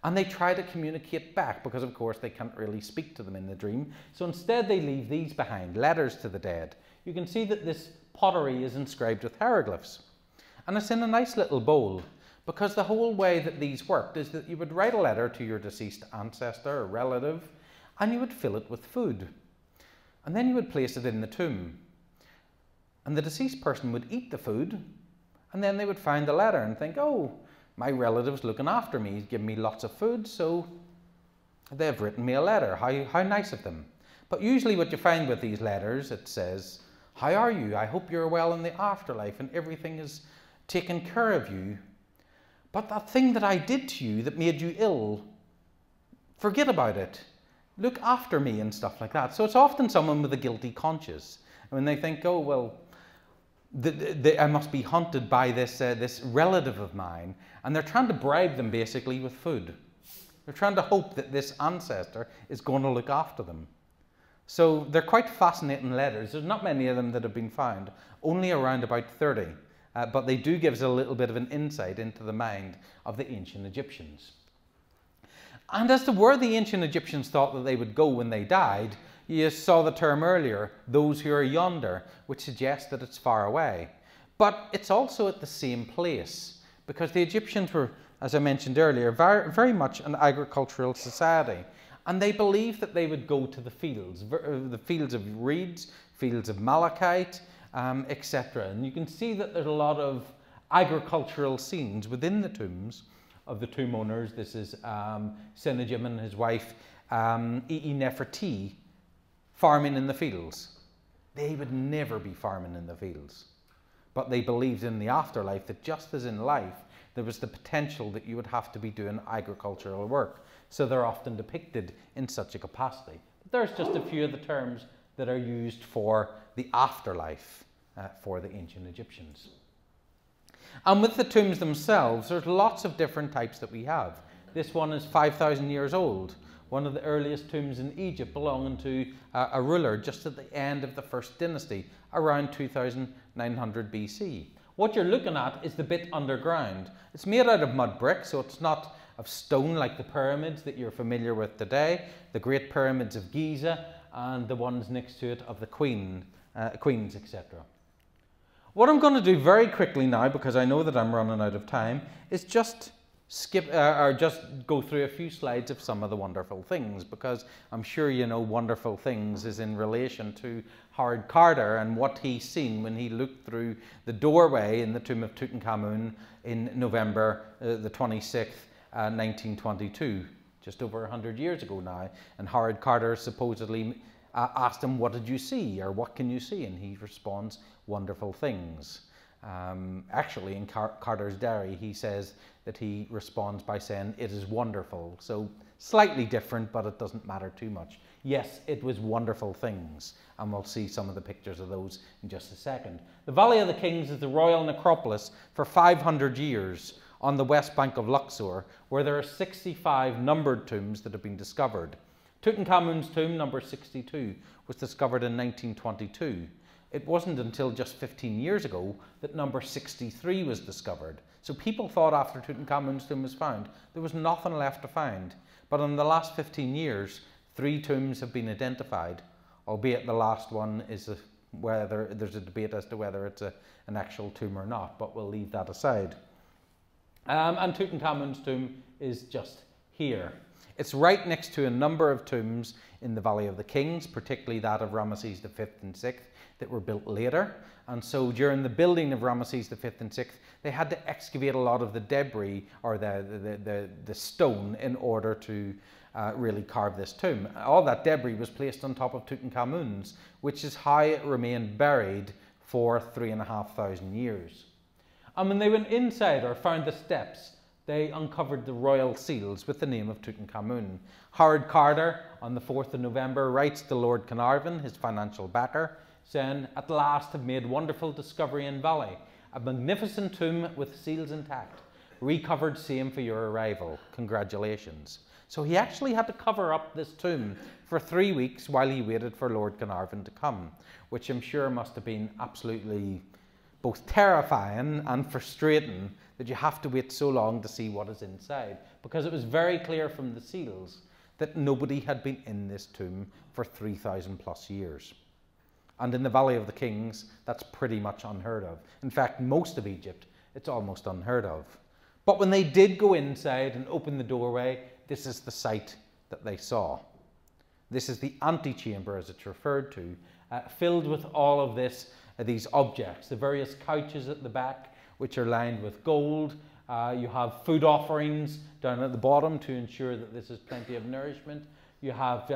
[SPEAKER 1] and they try to communicate back because, of course, they can't really speak to them in the dream. So instead they leave these behind, letters to the dead. You can see that this pottery is inscribed with hieroglyphs. And it's in a nice little bowl, because the whole way that these worked is that you would write a letter to your deceased ancestor or relative, and you would fill it with food. And then you would place it in the tomb. And the deceased person would eat the food, and then they would find the letter and think, oh, my relative's looking after me, he's giving me lots of food, so they've written me a letter. How nice of them. But usually what you find with these letters, it says, how are you? I hope you're well in the afterlife and everything is taken care of you. But that thing that I did to you that made you ill, forget about it. Look after me and stuff like that. So it's often someone with a guilty conscience. And when they think, oh, well, I must be haunted by this relative of mine. And they're trying to bribe them basically with food. They're trying to hope that this ancestor is going to look after them. So they're quite fascinating letters. There's not many of them that have been found, only around about 30. But they do give us a little bit of an insight into the mind of the ancient Egyptians. And as to where the ancient Egyptians thought that they would go when they died, you saw the term earlier, those who are yonder, which suggests that it's far away. But it's also at the same place, because the Egyptians were, as I mentioned earlier, very much an agricultural society. And they believed that they would go to the fields of reeds, fields of malachite, etc. And you can see that there's a lot of agricultural scenes within the tombs of the tomb owners. This is Sennacherib and his wife Nefertiti farming in the fields. They would never be farming in the fields. But they believed in the afterlife that just as in life, there was the potential that you would have to be doing agricultural work. So they're often depicted in such a capacity. But there's just a few of the terms that are used for the afterlife for the ancient Egyptians. And with the tombs themselves, there's lots of different types that we have. This one is 5,000 years old, one of the earliest tombs in Egypt belonging to a ruler just at the end of the first dynasty, around 2900 BC. What you're looking at is the bit underground. It's made out of mud brick, so it's not of stone like the pyramids that you're familiar with today, the great pyramids of Giza and the ones next to it of the queens, etc. What I'm going to do very quickly now, because I know that I'm running out of time, is just just go through a few slides of some of the wonderful things, because I'm sure you know wonderful things is in relation to Howard Carter and what he's seen when he looked through the doorway in the tomb of Tutankhamun in November the 26th, 1922, just over 100 years ago now. And Howard Carter supposedly asked him, what did you see, or what can you see? And he responds, wonderful things. Actually, in Carter's diary, he says that he responds by saying, it is wonderful. So slightly different, but it doesn't matter too much. Yes, it was wonderful things, and we'll see some of the pictures of those in just a second. The Valley of the Kings is the royal necropolis for 500 years on the west bank of Luxor, where there are 65 numbered tombs that have been discovered. Tutankhamun's tomb, number 62, was discovered in 1922. It wasn't until just 15 years ago that number 63 was discovered. So people thought after Tutankhamun's tomb was found, there was nothing left to find. But in the last 15 years, 3 tombs have been identified, albeit the last one is whether there's a debate as to whether it's an actual tomb or not, but we'll leave that aside. And Tutankhamun's tomb is just here. It's right next to a number of tombs in the Valley of the Kings, particularly that of Ramesses the 5th and 6th, that were built later. And so during the building of Ramesses the 5th and 6th, they had to excavate a lot of the debris or the stone in order to really carve this tomb. All that debris was placed on top of Tutankhamun's, which is how it remained buried for 3,500 years. And when they went inside or found the steps, they uncovered the royal seals with the name of Tutankhamun. Howard Carter, on the 4th of November, writes to Lord Carnarvon, his financial backer, saying, at last have made wonderful discovery in Valley, a magnificent tomb with seals intact, recovered same for your arrival. Congratulations. So he actually had to cover up this tomb for 3 weeks while he waited for Lord Carnarvon to come, which I'm sure must have been absolutely both terrifying and frustrating that you have to wait so long to see what is inside, because it was very clear from the seals that nobody had been in this tomb for 3,000 plus years. And in the Valley of the Kings, that's pretty much unheard of. In fact, most of Egypt It's almost unheard of. But when they did go inside and open the doorway, this is the sight that they saw. This is the antechamber, as it's referred to, filled with all of these objects. The various couches at the back, which are lined with gold. You have food offerings down at the bottom to ensure that this is plenty of nourishment. You have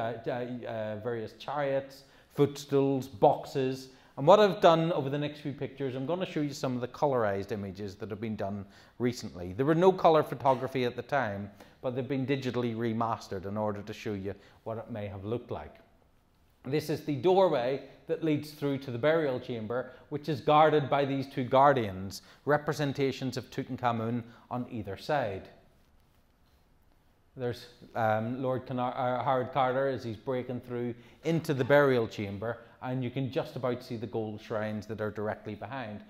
[SPEAKER 1] various chariots, footstools, boxes. And what I've done over the next few pictures, I'm going to show you some of the colorized images that have been done recently. There were no color photography at the time, but they've been digitally remastered in order to show you what it may have looked like. This is the doorway that leads through to the burial chamber, which is guarded by these two guardians, representations of Tutankhamun on either side. There's Lord Howard Carter as he's breaking through into the burial chamber, and you can just about see the gold shrines that are directly behind,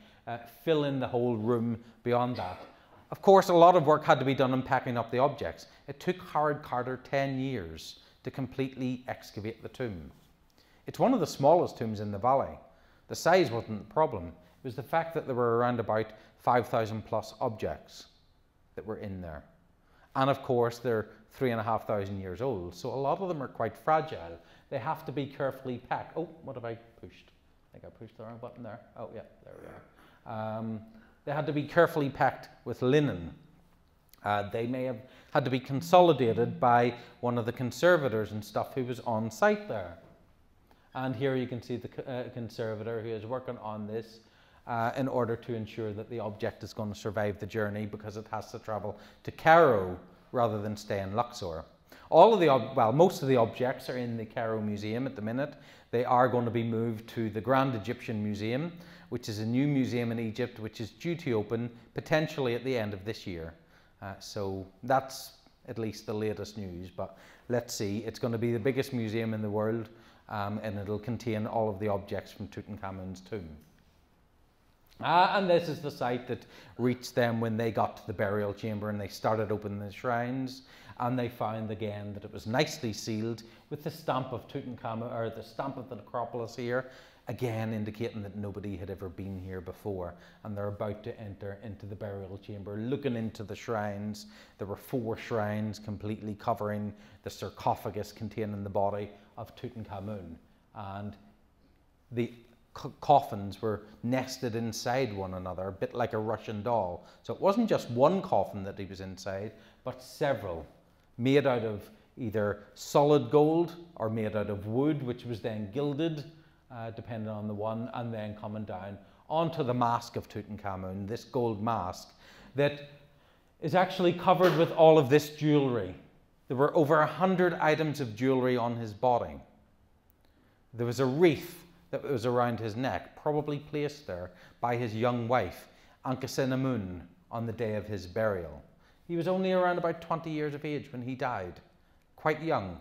[SPEAKER 1] fill in the whole room beyond that. Of course, a lot of work had to be done in packing up the objects. It took Howard Carter 10 years to completely excavate the tomb. It's one of the smallest tombs in the valley. The size wasn't the problem. It was the fact that there were around about 5,000 plus objects that were in there. And of course, they're 3,500 years old, so a lot of them are quite fragile. They have to be carefully packed. Oh, what have I pushed? I think I pushed the wrong button there. Oh, yeah, there we are. They had to be carefully packed with linen. They may have had to be consolidated by one of the conservators and stuff who was on site there. And here you can see the conservator who is working on this in order to ensure that the object is going to survive the journey, because it has to travel to Cairo rather than stay in Luxor. Most of the objects are in the Cairo Museum at the minute. They are going to be moved to the Grand Egyptian Museum, which is a new museum in Egypt, which is due to open potentially at the end of this year. So that's at least the latest news, but let's see. It's going to be the biggest museum in the world, and it'll contain all of the objects from Tutankhamun's tomb. And this is the sight that reached them when they got to the burial chamber and they started opening the shrines, and they found again that it was nicely sealed with the stamp of Tutankhamun, or the stamp of the necropolis here, again indicating that nobody had ever been here before. And they're about to enter into the burial chamber, looking into the shrines. There were 4 shrines completely covering the sarcophagus containing the body of Tutankhamun, and the coffins were nested inside one another, a bit like a Russian doll. So it wasn't just one coffin that he was inside, but several, made out of either solid gold or made out of wood, which was then gilded, depending on the one, and then coming down onto the mask of Tutankhamun, this gold mask that is actually covered with all of this jewelry. There were over 100 items of jewelry on his body. There was a wreath that was around his neck, probably placed there by his young wife, Ankhesenamun, on the day of his burial. He was only around about 20 years of age when he died, quite young.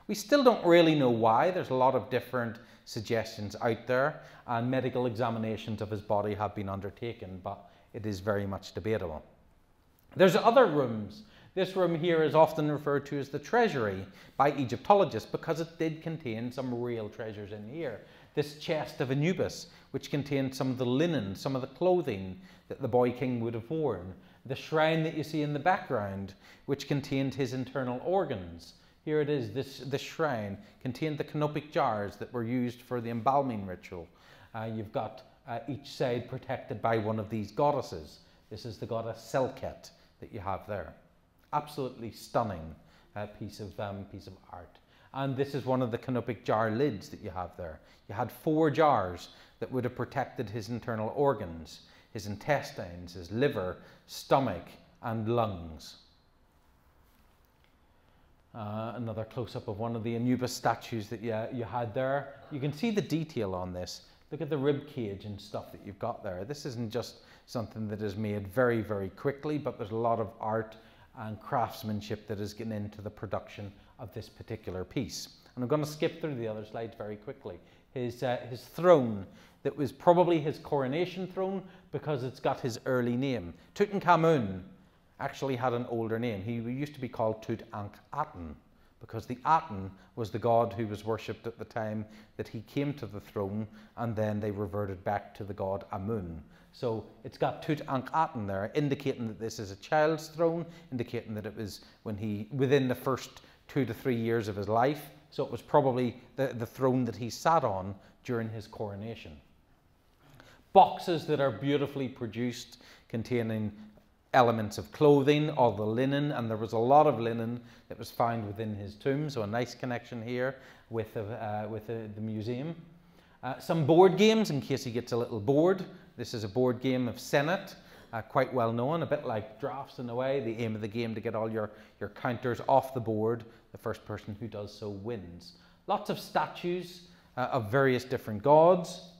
[SPEAKER 1] We still don't really know why. There's a lot of different suggestions out there, and medical examinations of his body have been undertaken, but it is very much debatable. There's other rooms. This room here is often referred to as the treasury by Egyptologists because it did contain some real treasures in here. This chest of Anubis, which contained some of the linen, some of the clothing that the boy king would have worn. The shrine that you see in the background, which contained his internal organs. Here it is, this shrine contained the canopic jars that were used for the embalming ritual. You've got each side protected by one of these goddesses. This is the goddess Selket that you have there. Absolutely stunning piece of art. And this is one of the canopic jar lids that you have there. You had 4 jars that would have protected his internal organs, his intestines, his liver, stomach, and lungs. Another close-up of one of the Anubis statues that you had there. You can see the detail on this. Look at the rib cage and stuff that you've got there. This isn't just something that is made very, very quickly, but there's a lot of art and craftsmanship that is getting into the production of this particular piece. And I'm going to skip through the other slides very quickly. His throne, that was probably his coronation throne because it's got his early name. Tutankhamun actually had an older name. He used to be called Tutankhaten because the Aten was the god who was worshipped at the time that he came to the throne, and then they reverted back to the god Amun. So it's got Tutankhamun there, indicating that this is a child's throne, indicating that it was within the first 2 to 3 years of his life. So it was probably the throne that he sat on during his coronation. Boxes that are beautifully produced, containing elements of clothing, all the linen, and there was a lot of linen that was found within his tomb, so a nice connection here with the museum. Some board games, in case he gets a little bored. This is a board game of Senate, quite well known, a bit like drafts in a way. The aim of the game to get all your counters off the board. The first person who does so wins. Lots of statues of various different gods.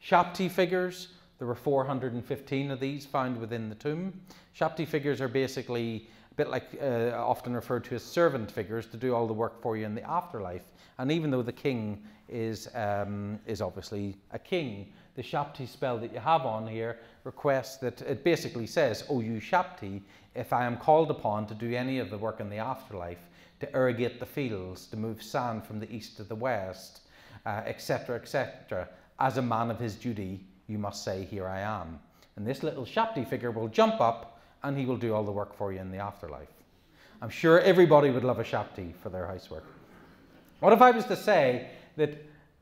[SPEAKER 1] Shapti figures. There were 415 of these found within the tomb. Shapti figures are basically a bit like often referred to as servant figures to do all the work for you in the afterlife. And even though the king is obviously a king, the Shapti spell that you have on here requests that it basically says, "O you Shapti, if I am called upon to do any of the work in the afterlife, to irrigate the fields, to move sand from the east to the west, etc., etc., as a man of his duty, you must say, here I am." And this little Shapti figure will jump up and he will do all the work for you in the afterlife. I'm sure everybody would love a Shapti for their housework. What if I was to say that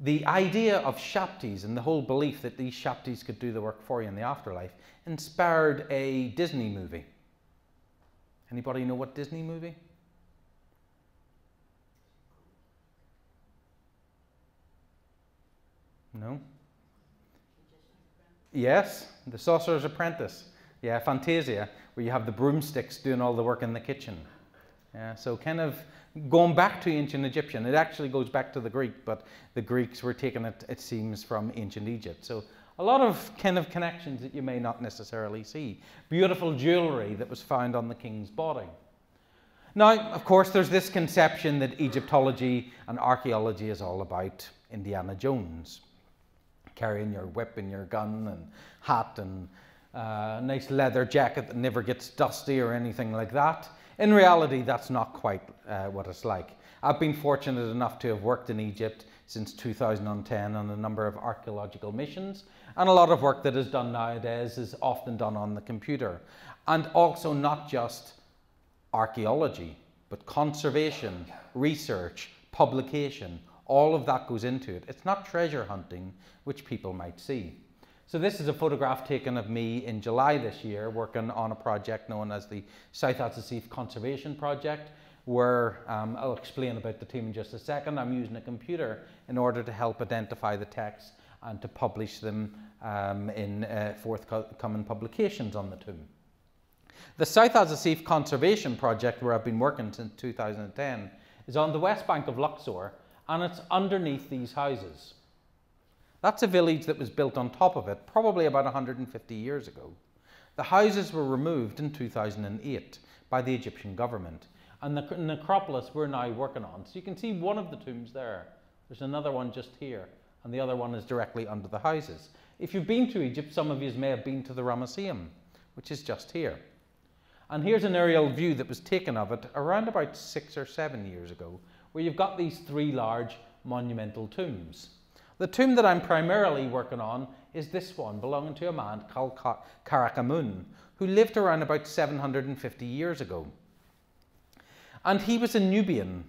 [SPEAKER 1] the idea of Shaptis and the whole belief that these Shaptis could do the work for you in the afterlife inspired a Disney movie? Anybody know what Disney movie? No? Yes, The Sorcerer's Apprentice. Yeah, Fantasia, where you have the broomsticks doing all the work in the kitchen. Yeah, so kind of going back to ancient Egyptian. It actually goes back to the Greek, but the Greeks were taking it, it seems, from ancient Egypt. So a lot of kind of connections that you may not necessarily see. Beautiful jewellery that was found on the king's body. Now, of course, there's this conception that Egyptology and archaeology is all about Indiana Jones. Carrying your whip and your gun and hat and a nice leather jacket that never gets dusty or anything like that. In reality, that's not quite what it's like. I've been fortunate enough to have worked in Egypt since 2010 on a number of archaeological missions, and a lot of work that is done nowadays is often done on the computer. And also not just archaeology, but conservation, research, publication, all of that goes into it. It's not treasure hunting, which people might see. So this is a photograph taken of me in July this year, working on a project known as the South Asasif Conservation Project, where I'll explain about the team in just a second. I'm using a computer in order to help identify the texts and to publish them in forthcoming publications on the tomb. The South Asasif Conservation Project, where I've been working since 2010, is on the west bank of Luxor, and it's underneath these houses. That's a village that was built on top of it, probably about 150 years ago. The houses were removed in 2008 by the Egyptian government, and the necropolis we're now working on. So you can see one of the tombs there. There's another one just here, and the other one is directly under the houses. If you've been to Egypt, some of you may have been to the Ramesses, which is just here. And here's an aerial view that was taken of it around about 6 or 7 years ago, where you've got these 3 large monumental tombs. The tomb that I'm primarily working on is this one, belonging to a man called Tutankhamun, who lived around about 750 years ago. And he was a Nubian.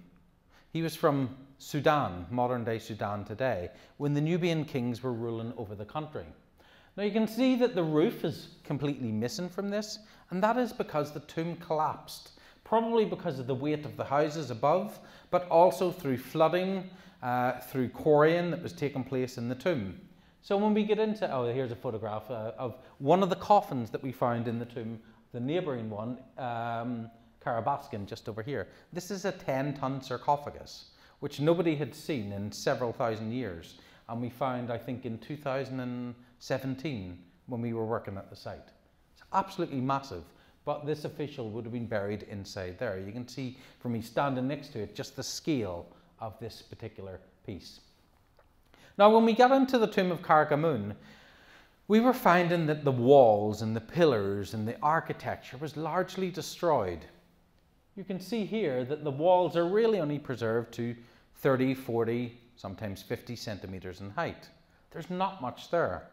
[SPEAKER 1] He was from Sudan, modern-day Sudan today, when the Nubian kings were ruling over the country. Now you can see that the roof is completely missing from this, and that is because the tomb collapsed, probably because of the weight of the houses above, but also through flooding, through quarrying that was taking place in the tomb. So when we get into, oh, here's a photograph of one of the coffins that we found in the tomb, the neighbouring one, Karabaskin, just over here. This is a 10-ton sarcophagus, which nobody had seen in several thousand years. And we found, I think, in 2017, when we were working at the site. It's absolutely massive, but this official would have been buried inside there. You can see from me standing next to it, just the scale of this particular piece. Now, when we got into the tomb of Tutankhamun, we were finding that the walls and the pillars and the architecture was largely destroyed. you can see here that the walls are really only preserved to 30, 40, sometimes 50 centimetres in height. There's not much there.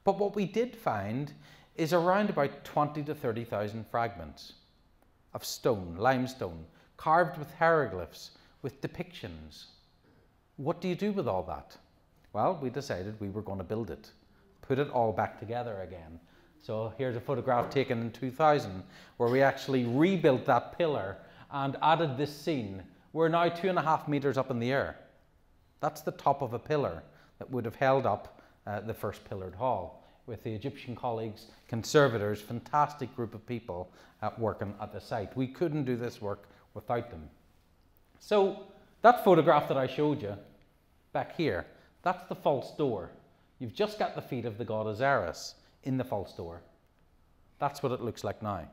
[SPEAKER 1] But what we did find is around about 20 to 30,000 fragments of stone, limestone, carved with hieroglyphs, with depictions. What do you do with all that? Well, we decided we were going to build it, put it all back together again. So here's a photograph taken in 2000 where we actually rebuilt that pillar and added this scene. We're now 2.5 meters up in the air. That's the top of a pillar that would have held up the first pillared hall, with the Egyptian colleagues, conservators, fantastic group of people working at the site. We couldn't do this work without them. So that photograph that I showed you back here, that's the false door. You've just got the feet of the god Osiris in the false door. That's what it looks like now.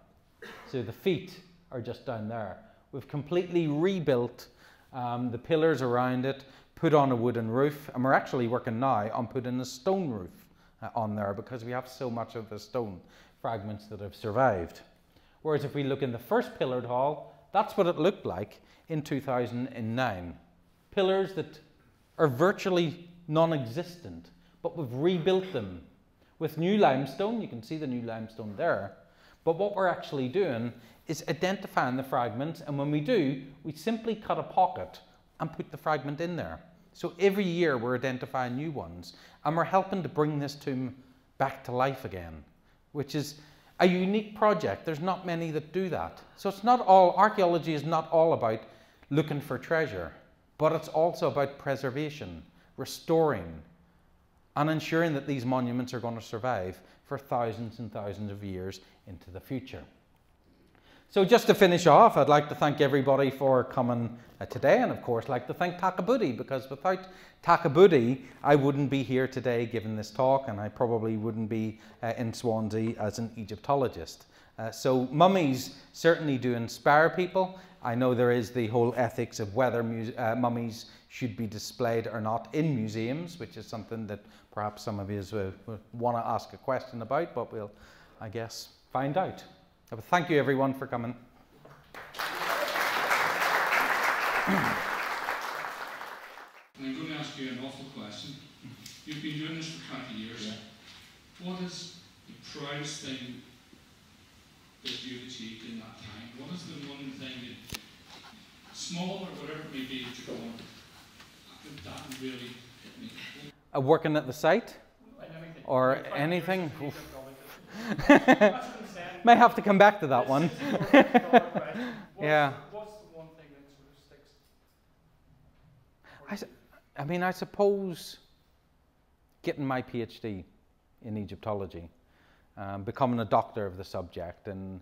[SPEAKER 1] So the feet are just down there. We've completely rebuilt the pillars around it, put on a wooden roof, and we're actually working now on putting a stone roof on there because we have so much of the stone fragments that have survived. Whereas if we look in the first pillared hall, that's what it looked like in 2009. Pillars that are virtually non-existent, but we've rebuilt them with new limestone. You can see the new limestone there. But what we're actually doing is identifying the fragments, and when we do, we simply cut a pocket and put the fragment in there. So every year we're identifying new ones, and we're helping to bring this tomb back to life again, which is a unique project. There's not many that do that. So it's not all, archaeology is not all about looking for treasure, but it's also about preservation, restoring, and ensuring that these monuments are going to survive for thousands and thousands of years into the future. So just to finish off, I'd like to thank everybody for coming today, and of course like to thank Takabudi, because without Takabudi I wouldn't be here today giving this talk, and I probably wouldn't be in Swansea as an Egyptologist. So mummies certainly do inspire people. I know there is the whole ethics of whether mummies should be displayed or not in museums, which is something that perhaps some of you want to ask a question about, but we'll, I guess, find out. But thank you everyone for coming.
[SPEAKER 2] I'm going to ask you an awful question. You've been doing this for 20 years. Yeah. What is the proudest thing that you've achieved in that time? What is the one thing that, small or whatever it may be, that you're going, that really hit me?
[SPEAKER 1] Working at the site?
[SPEAKER 2] Anything.
[SPEAKER 1] Or anything? May have to come back to that one. Yeah.
[SPEAKER 2] What's the one thing that sort of sticks?
[SPEAKER 1] I mean, I suppose getting my PhD in Egyptology, becoming a doctor of the subject, and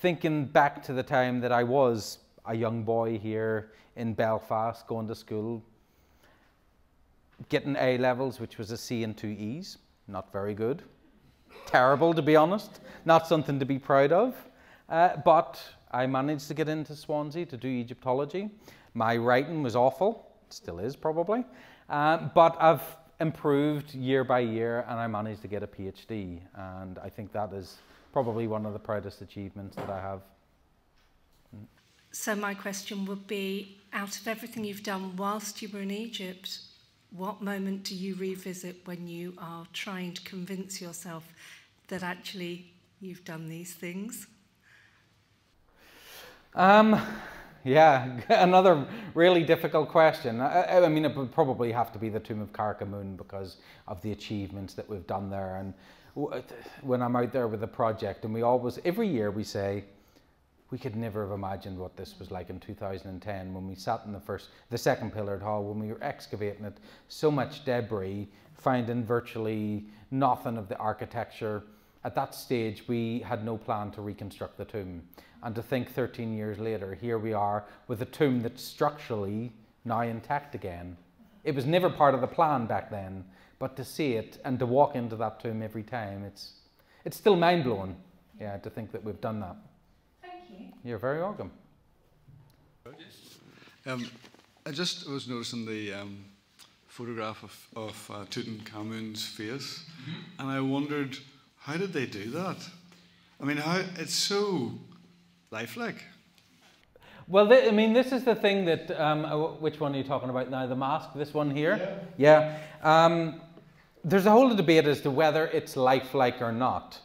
[SPEAKER 1] thinking back to the time that I was a young boy here in Belfast going to school, getting A levels, which was a C and 2 E's, not very good. Terrible, to be honest, not something to be proud of, but I managed to get into Swansea to do Egyptology. My writing was awful, still is probably, but I've improved year by year, and I managed to get a PhD, and I think that is probably one of the proudest achievements that I have.
[SPEAKER 3] So my question would be, out of everything you've done whilst you were in Egypt, what moment do you revisit when you are trying to convince yourself that actually you've done these things?
[SPEAKER 1] Yeah, another really difficult question. I mean, it would probably have to be the tomb of Tutankhamun because of the achievements that we've done there. And when I'm out there with the project, and we always, every year we say, we could never have imagined what this was like in 2010 when we sat in the second pillared hall, when we were excavating it, so much debris, finding virtually nothing of the architecture. At that stage, we had no plan to reconstruct the tomb. And to think 13 years later, here we are with a tomb that's structurally now intact again. It was never part of the plan back then, but to see it and to walk into that tomb every time, it's still mind-blowing, yeah, to think that we've done that. You're very welcome.
[SPEAKER 4] I just was noticing the photograph of Tutankhamun's face, and I wondered, how did they do that? I mean, it's so lifelike.
[SPEAKER 1] Well, I mean, this is the thing that, which one are you talking about now? The mask, this one here? Yeah. There's a whole debate as to whether it's lifelike or not.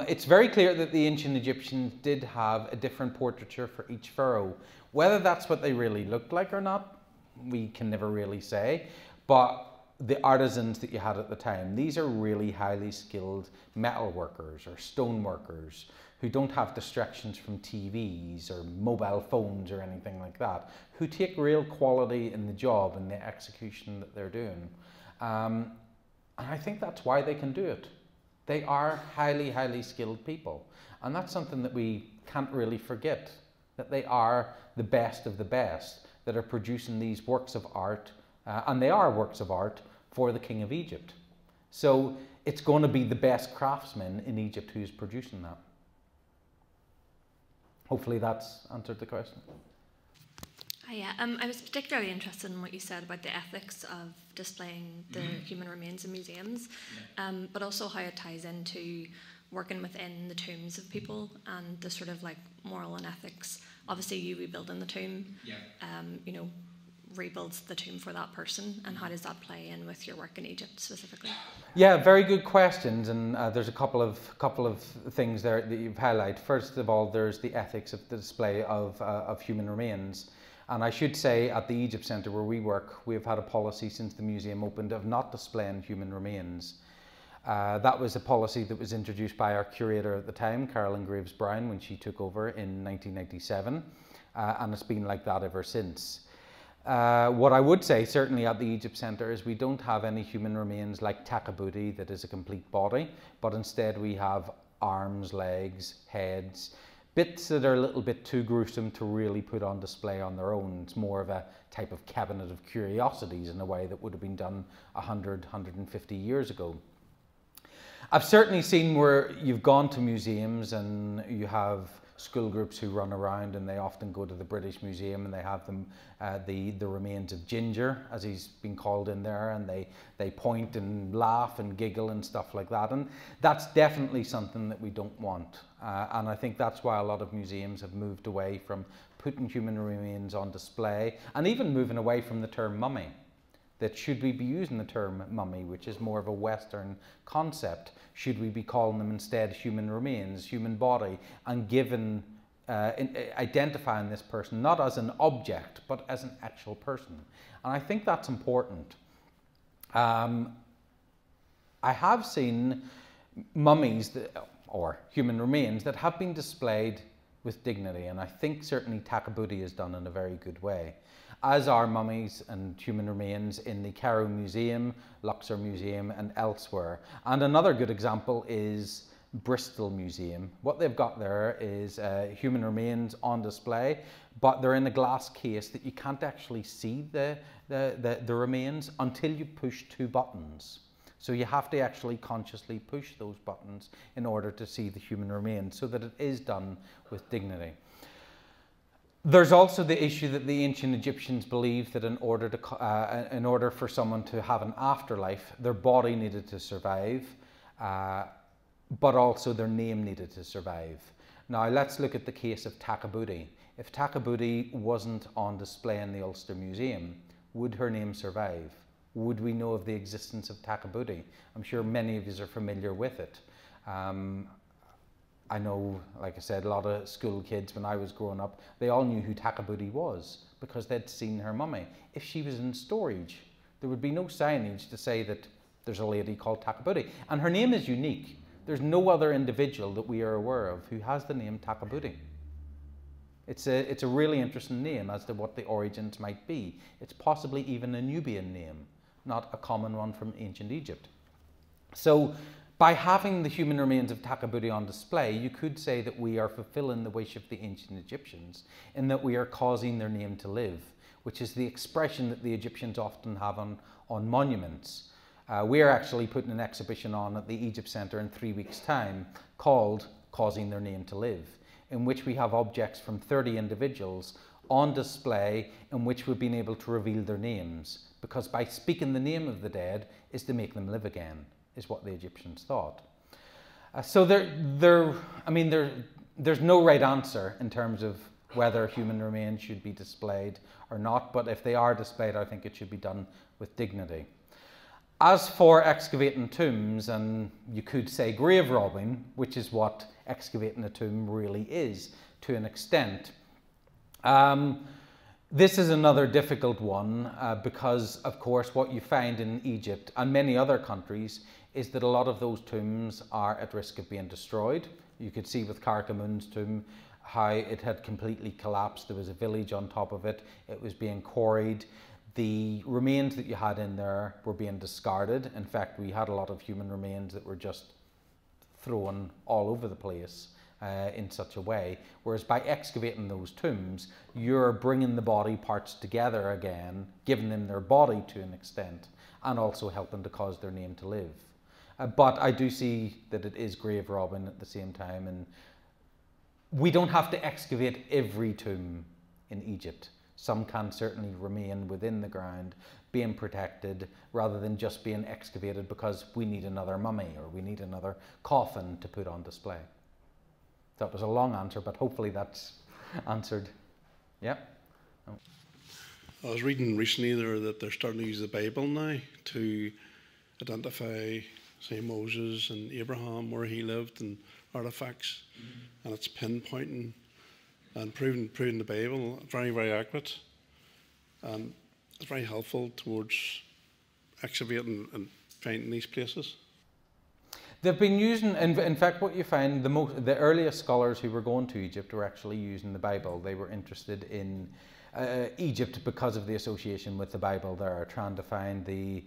[SPEAKER 1] It's very clear that the ancient Egyptians did have a different portraiture for each pharaoh. Whether that's what they really looked like or not, we can never really say. But the artisans that you had at the time, these are really highly skilled metal workers or stone workers who don't have distractions from TVs or mobile phones or anything like that, who take real quality in the job and the execution that they're doing. And I think that's why they can do it. They are highly, highly skilled people. And that's something that we can't really forget, that they are the best of the best that are producing these works of art, and they are works of art for the King of Egypt. So it's going to be the best craftsman in Egypt who's producing that. Hopefully that's answered the question.
[SPEAKER 5] Yeah, I was particularly interested in what you said about the ethics of displaying the human remains in museums, but also how it ties into working within the tombs of people and the sort of like moral and ethics. Obviously, you rebuilding the tomb, you know, rebuilds the tomb for that person, and how does that play in with your work in Egypt specifically?
[SPEAKER 1] Yeah, very good questions, and there's a couple of things there that you've highlighted. First of all, there's the ethics of the display of human remains. And I should say at the Egypt Centre where we work, we've had a policy since the museum opened of not displaying human remains. That was a policy that was introduced by our curator at the time, Carolyn Graves Brown, when she took over in 1997, and it's been like that ever since. What I would say, certainly at the Egypt Centre, is we don't have any human remains like Takabuti that is a complete body, but instead we have arms, legs, heads, bits that are a little bit too gruesome to really put on display on their own. It's more of a type of cabinet of curiosities in a way that would have been done 100, 150 years ago. I've certainly seen where you've gone to museums and you have school groups who run around, and they often go to the British Museum and they have them the remains of Ginger, as he's been called in there, and they point and laugh and giggle and stuff like that, and that's definitely something that we don't want, and I think that's why a lot of museums have moved away from putting human remains on display, and even moving away from the term mummy. That should we be using the term mummy, which is more of a Western concept? Should we be calling them instead human remains, human body, and identifying this person not as an object, but as an actual person? And I think that's important. I have seen mummies or human remains that have been displayed with dignity, and I think certainly Takabuti is done in a very good way, as are mummies and human remains in the Cairo Museum, Luxor Museum and elsewhere. And another good example is Bristol Museum. What they've got there is human remains on display, but they're in a glass case that you can't actually see the remains until you push two buttons. So you have to actually consciously push those buttons in order to see the human remains, so that it is done with dignity. There's also the issue that the ancient Egyptians believed that in order for someone to have an afterlife, their body needed to survive, but also their name needed to survive. Now let's look at the case of Takabuti. If Takabuti wasn't on display in the Ulster Museum, would her name survive? Would we know of the existence of Takabuti? I'm sure many of you are familiar with it. I know, like I said, a lot of school kids when I was growing up, they all knew who Takabuti was because they'd seen her mummy. If she was in storage, there would be no signage to say that there's a lady called Takabuti. And her name is unique. There's no other individual that we are aware of who has the name Takabuti. It's a really interesting name as to what the origins might be. It's possibly even a Nubian name, not a common one from ancient Egypt. So by having the human remains of Takabuti on display, you could say that we are fulfilling the wish of the ancient Egyptians in that we are causing their name to live, which is the expression that the Egyptians often have on monuments. We are actually putting an exhibition on at the Egypt Centre in 3 weeks' time called Causing Their Name to Live, in which we have objects from 30 individuals on display in which we've been able to reveal their names, because by speaking the name of the dead is to make them live again, is what the Egyptians thought. So there's no right answer in terms of whether human remains should be displayed or not, but if they are displayed, I think it should be done with dignity. As for excavating tombs, and you could say grave robbing, which is what excavating a tomb really is to an extent, this is another difficult one because, of course, what you find in Egypt and many other countries is that a lot of those tombs are at risk of being destroyed. You could see with Tutankhamun's tomb how it had completely collapsed. There was a village on top of it. It was being quarried. The remains that you had in there were being discarded. In fact, we had a lot of human remains that were just thrown all over the place in such a way. Whereas by excavating those tombs, you're bringing the body parts together again, giving them their body to an extent, and also helping to cause their name to live. But I do see that it is grave robbing at the same time, and we don't have to excavate every tomb in Egypt. Some can certainly remain within the ground, being protected, rather than just being excavated because we need another mummy or we need another coffin to put on display. That was a long answer, but hopefully that's answered. Yeah? Oh.
[SPEAKER 6] I was reading recently there that they're starting to use the Bible now to identify, say, Moses and Abraham, where he lived, and artifacts, and it's pinpointing and proving the Bible very, very accurate, and it's very helpful towards excavating and finding these places.
[SPEAKER 1] They've been using, in fact, what you find, the earliest scholars who were going to Egypt were actually using the Bible. They were interested in Egypt because of the association with the Bible there, trying to find the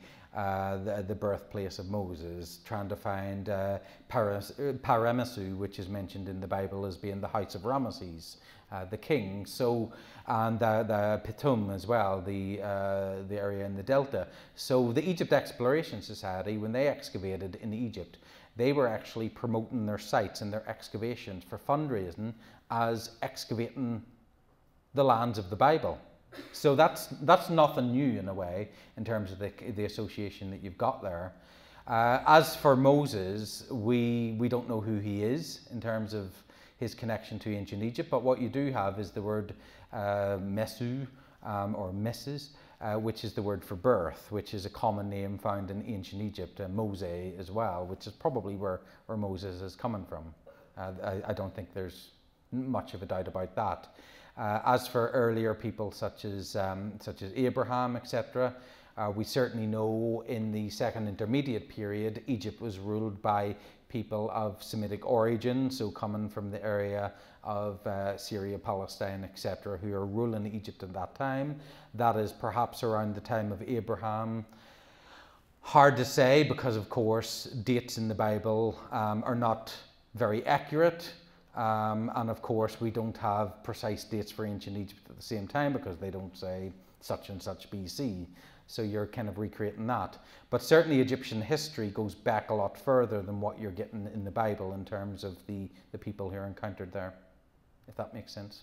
[SPEAKER 1] birthplace of Moses, trying to find Ramesses, which is mentioned in the Bible as being the house of Ramesses, the king. So, and the Pitum as well, the area in the Delta. So the Egypt Exploration Society, when they excavated in Egypt, they were actually promoting their sites and their excavations for fundraising as excavating the lands of the Bible. So that's nothing new in a way in terms of the association that you've got there. As for Moses, we don't know who he is in terms of his connection to ancient Egypt, but what you do have is the word Mesu or Mrs, which is the word for birth, which is a common name found in ancient Egypt, Mose as well, which is probably where Moses is coming from. I don't think there's much of a doubt about that. As for earlier people such as Abraham, etc., we certainly know in the Second Intermediate period, Egypt was ruled by people of Semitic origin, so coming from the area of Syria, Palestine, etc., who are ruling Egypt at that time. That is perhaps around the time of Abraham. Hard to say because, of course, dates in the Bible are not very accurate. And of course, we don't have precise dates for ancient Egypt at the same time because they don't say such and such BC. So you're kind of recreating that. But certainly Egyptian history goes back a lot further than what you're getting in the Bible in terms of the people who are encountered there, if that makes sense.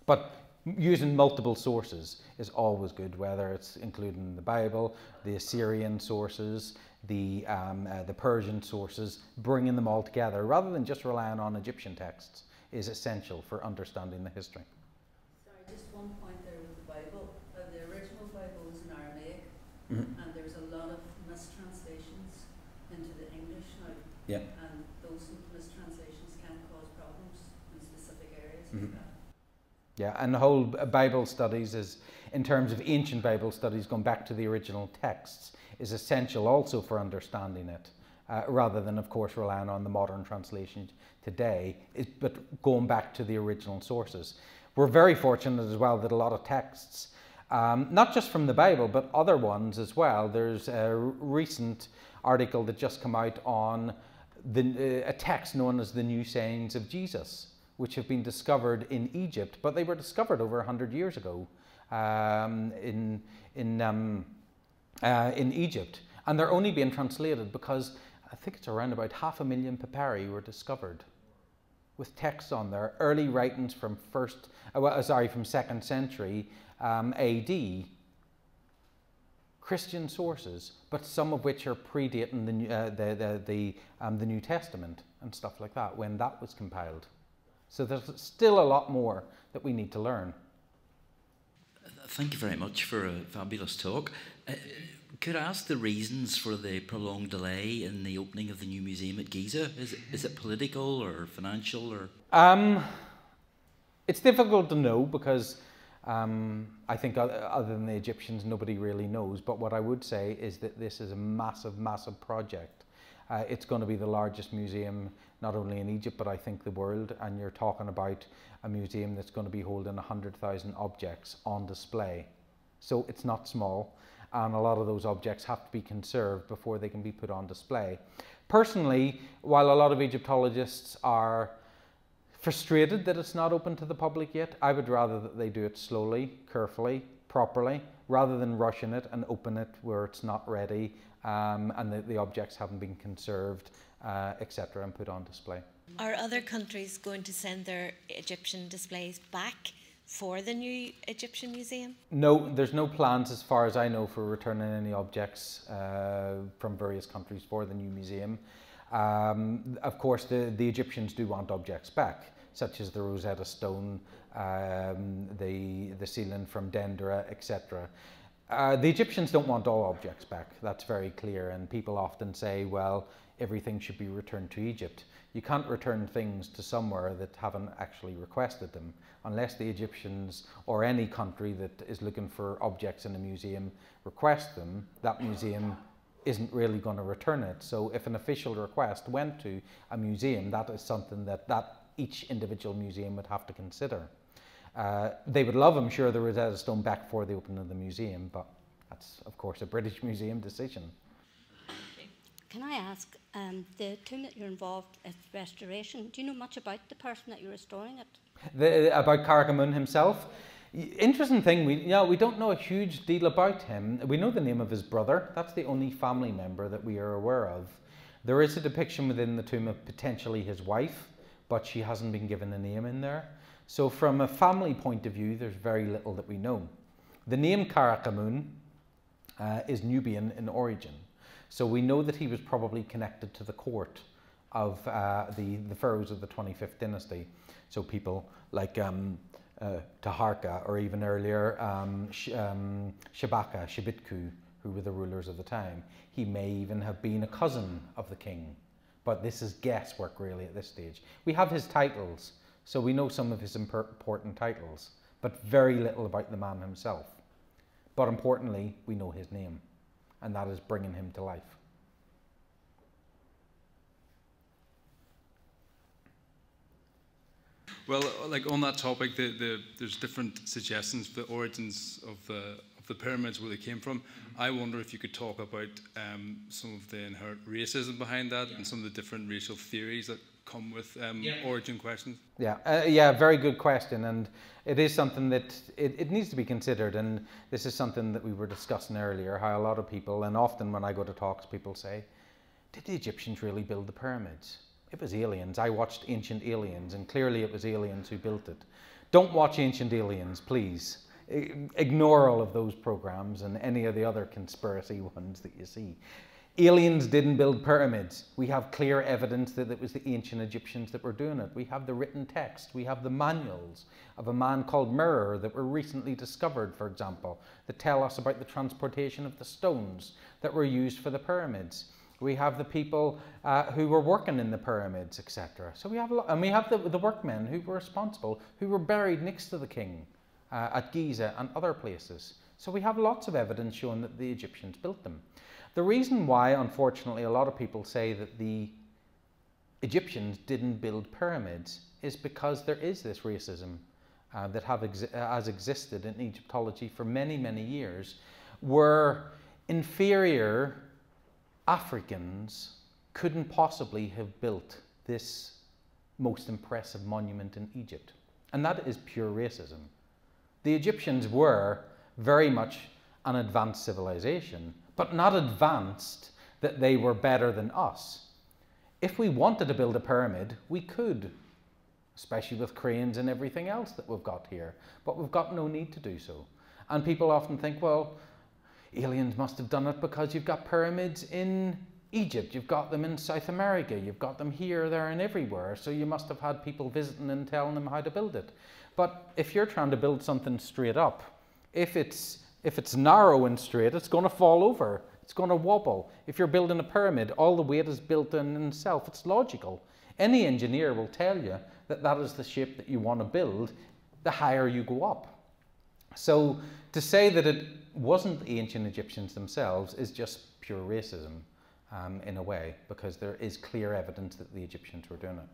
[SPEAKER 1] But using multiple sources is always good, whether it's including the Bible, the Assyrian sources, the Persian sources, bringing them all together rather than just relying on Egyptian texts is essential for understanding the history.
[SPEAKER 7] Sorry, just one point there with the Bible. The original Bible was in Aramaic, and there's a lot of mistranslations into the English now.
[SPEAKER 1] Yeah.
[SPEAKER 7] And those mistranslations can cause problems in specific areas like that.
[SPEAKER 1] Yeah, and the whole Bible studies is, in terms of ancient Bible studies, going back to the original texts, is essential also for understanding it, rather than, of course, relying on the modern translation today, but going back to the original sources. We're very fortunate as well that a lot of texts, not just from the Bible, but other ones as well. There's a recent article that just came out on a text known as the New Sayings of Jesus, which have been discovered in Egypt, but they were discovered over 100 years ago in Egypt, and they're only being translated because I think it's around about 500,000 papyri were discovered with texts on there, early writings from from 2nd century AD, Christian sources, but some of which are predating the New Testament and stuff like that when that was compiled. So there's still a lot more that we need to learn.
[SPEAKER 8] Thank you very much for a fabulous talk. Could I ask the reasons for the prolonged delay in the opening of the new museum at Giza? Is it political or financial or?
[SPEAKER 1] It's difficult to know because I think other than the Egyptians, nobody really knows. But what I would say is that this is a massive, massive project. It's going to be the largest museum, not only in Egypt, but I think the world. And you're talking about a museum that's going to be holding 100,000 objects on display. So it's not small. And a lot of those objects have to be conserved before they can be put on display. Personally, while a lot of Egyptologists are frustrated that it's not open to the public yet, I would rather that they do it slowly, carefully, properly, rather than rushing it and open it where it's not ready and the objects haven't been conserved, etc., and put on display.
[SPEAKER 9] Are other countries going to send their Egyptian displays back for the new Egyptian museum? No,
[SPEAKER 1] there's no plans as far as I know for returning any objects from various countries for the new museum. Of course, the Egyptians do want objects back, such as the Rosetta Stone, the ceiling from Dendera, etc. The Egyptians don't want all objects back, that's very clear, and people often say, well, everything should be returned to Egypt. You can't return things to somewhere that haven't actually requested them, unless the Egyptians or any country that is looking for objects in a museum request them. That museum isn't really going to return it. So if an official request went to a museum, that is something that each individual museum would have to consider. They would love, I'm sure, the Rosetta Stone back before the opening of the museum, but that's, of course, a British Museum decision.
[SPEAKER 10] Can I ask, the tomb that you're involved with restoration, do you know much about the person that you're restoring it?
[SPEAKER 1] About Tutankhamun himself? Interesting thing, we don't know a huge deal about him. We know the name of his brother. That's the only family member that we are aware of. There is a depiction within the tomb of potentially his wife, but she hasn't been given a name in there. So from a family point of view, there's very little that we know. The name Tutankhamun is Nubian in origin. So we know that he was probably connected to the court of the pharaohs of the 25th dynasty. So people like Taharqa, or even earlier Shabaka, Shibitku, who were the rulers of the time. He may even have been a cousin of the king, but this is guesswork really at this stage. We have his titles, so we know some of his important titles, but very little about the man himself. But importantly, we know his name, and that is bringing him to life.
[SPEAKER 4] Well, like on that topic, there's different suggestions for the origins of the pyramids, where they came from. I wonder if you could talk about some of the inherent racism behind that, and some of the different racial theories that come with origin questions.
[SPEAKER 1] Yeah, very good question, and it is something that it needs to be considered, and this is something that we were discussing earlier, how a lot of people, and often when I go to talks, people say, did the Egyptians really build the pyramids? It was aliens. I watched Ancient Aliens, and clearly it was aliens who built it. Don't watch Ancient Aliens, please. Ignore all of those programs and any of the other conspiracy ones that you see. Aliens didn't build pyramids. We have clear evidence that it was the ancient Egyptians that were doing it. We have the written text. We have the manuals of a man called Mirror that were recently discovered, for example, that tell us about the transportation of the stones that were used for the pyramids. We have the people who were working in the pyramids, etc. So we have a lot, and we have the workmen who were responsible, who were buried next to the king at Giza and other places. So we have lots of evidence showing that the Egyptians built them. The reason why, unfortunately, a lot of people say that the Egyptians didn't build pyramids is because there is this racism that has existed in Egyptology for many, many years, where inferior Africans couldn't possibly have built this most impressive monument in Egypt. And that is pure racism. The Egyptians were very much an advanced civilization, but not advanced that they were better than us. If we wanted to build a pyramid, we could, especially with cranes and everything else that we've got here, but we've got no need to do so. And people often think, well, aliens must have done it because you've got pyramids in Egypt, you've got them in South America, you've got them here, there and everywhere, so you must have had people visiting and telling them how to build it. But if you're trying to build something straight up, if it's narrow and straight, it's going to fall over, it's going to wobble. If you're building a pyramid, all the weight is built in itself, it's logical. Any engineer will tell you that that is the shape that you want to build the higher you go up. So to say that it wasn't the ancient Egyptians themselves is just pure racism. In a way, because there is clear evidence that the Egyptians were doing it.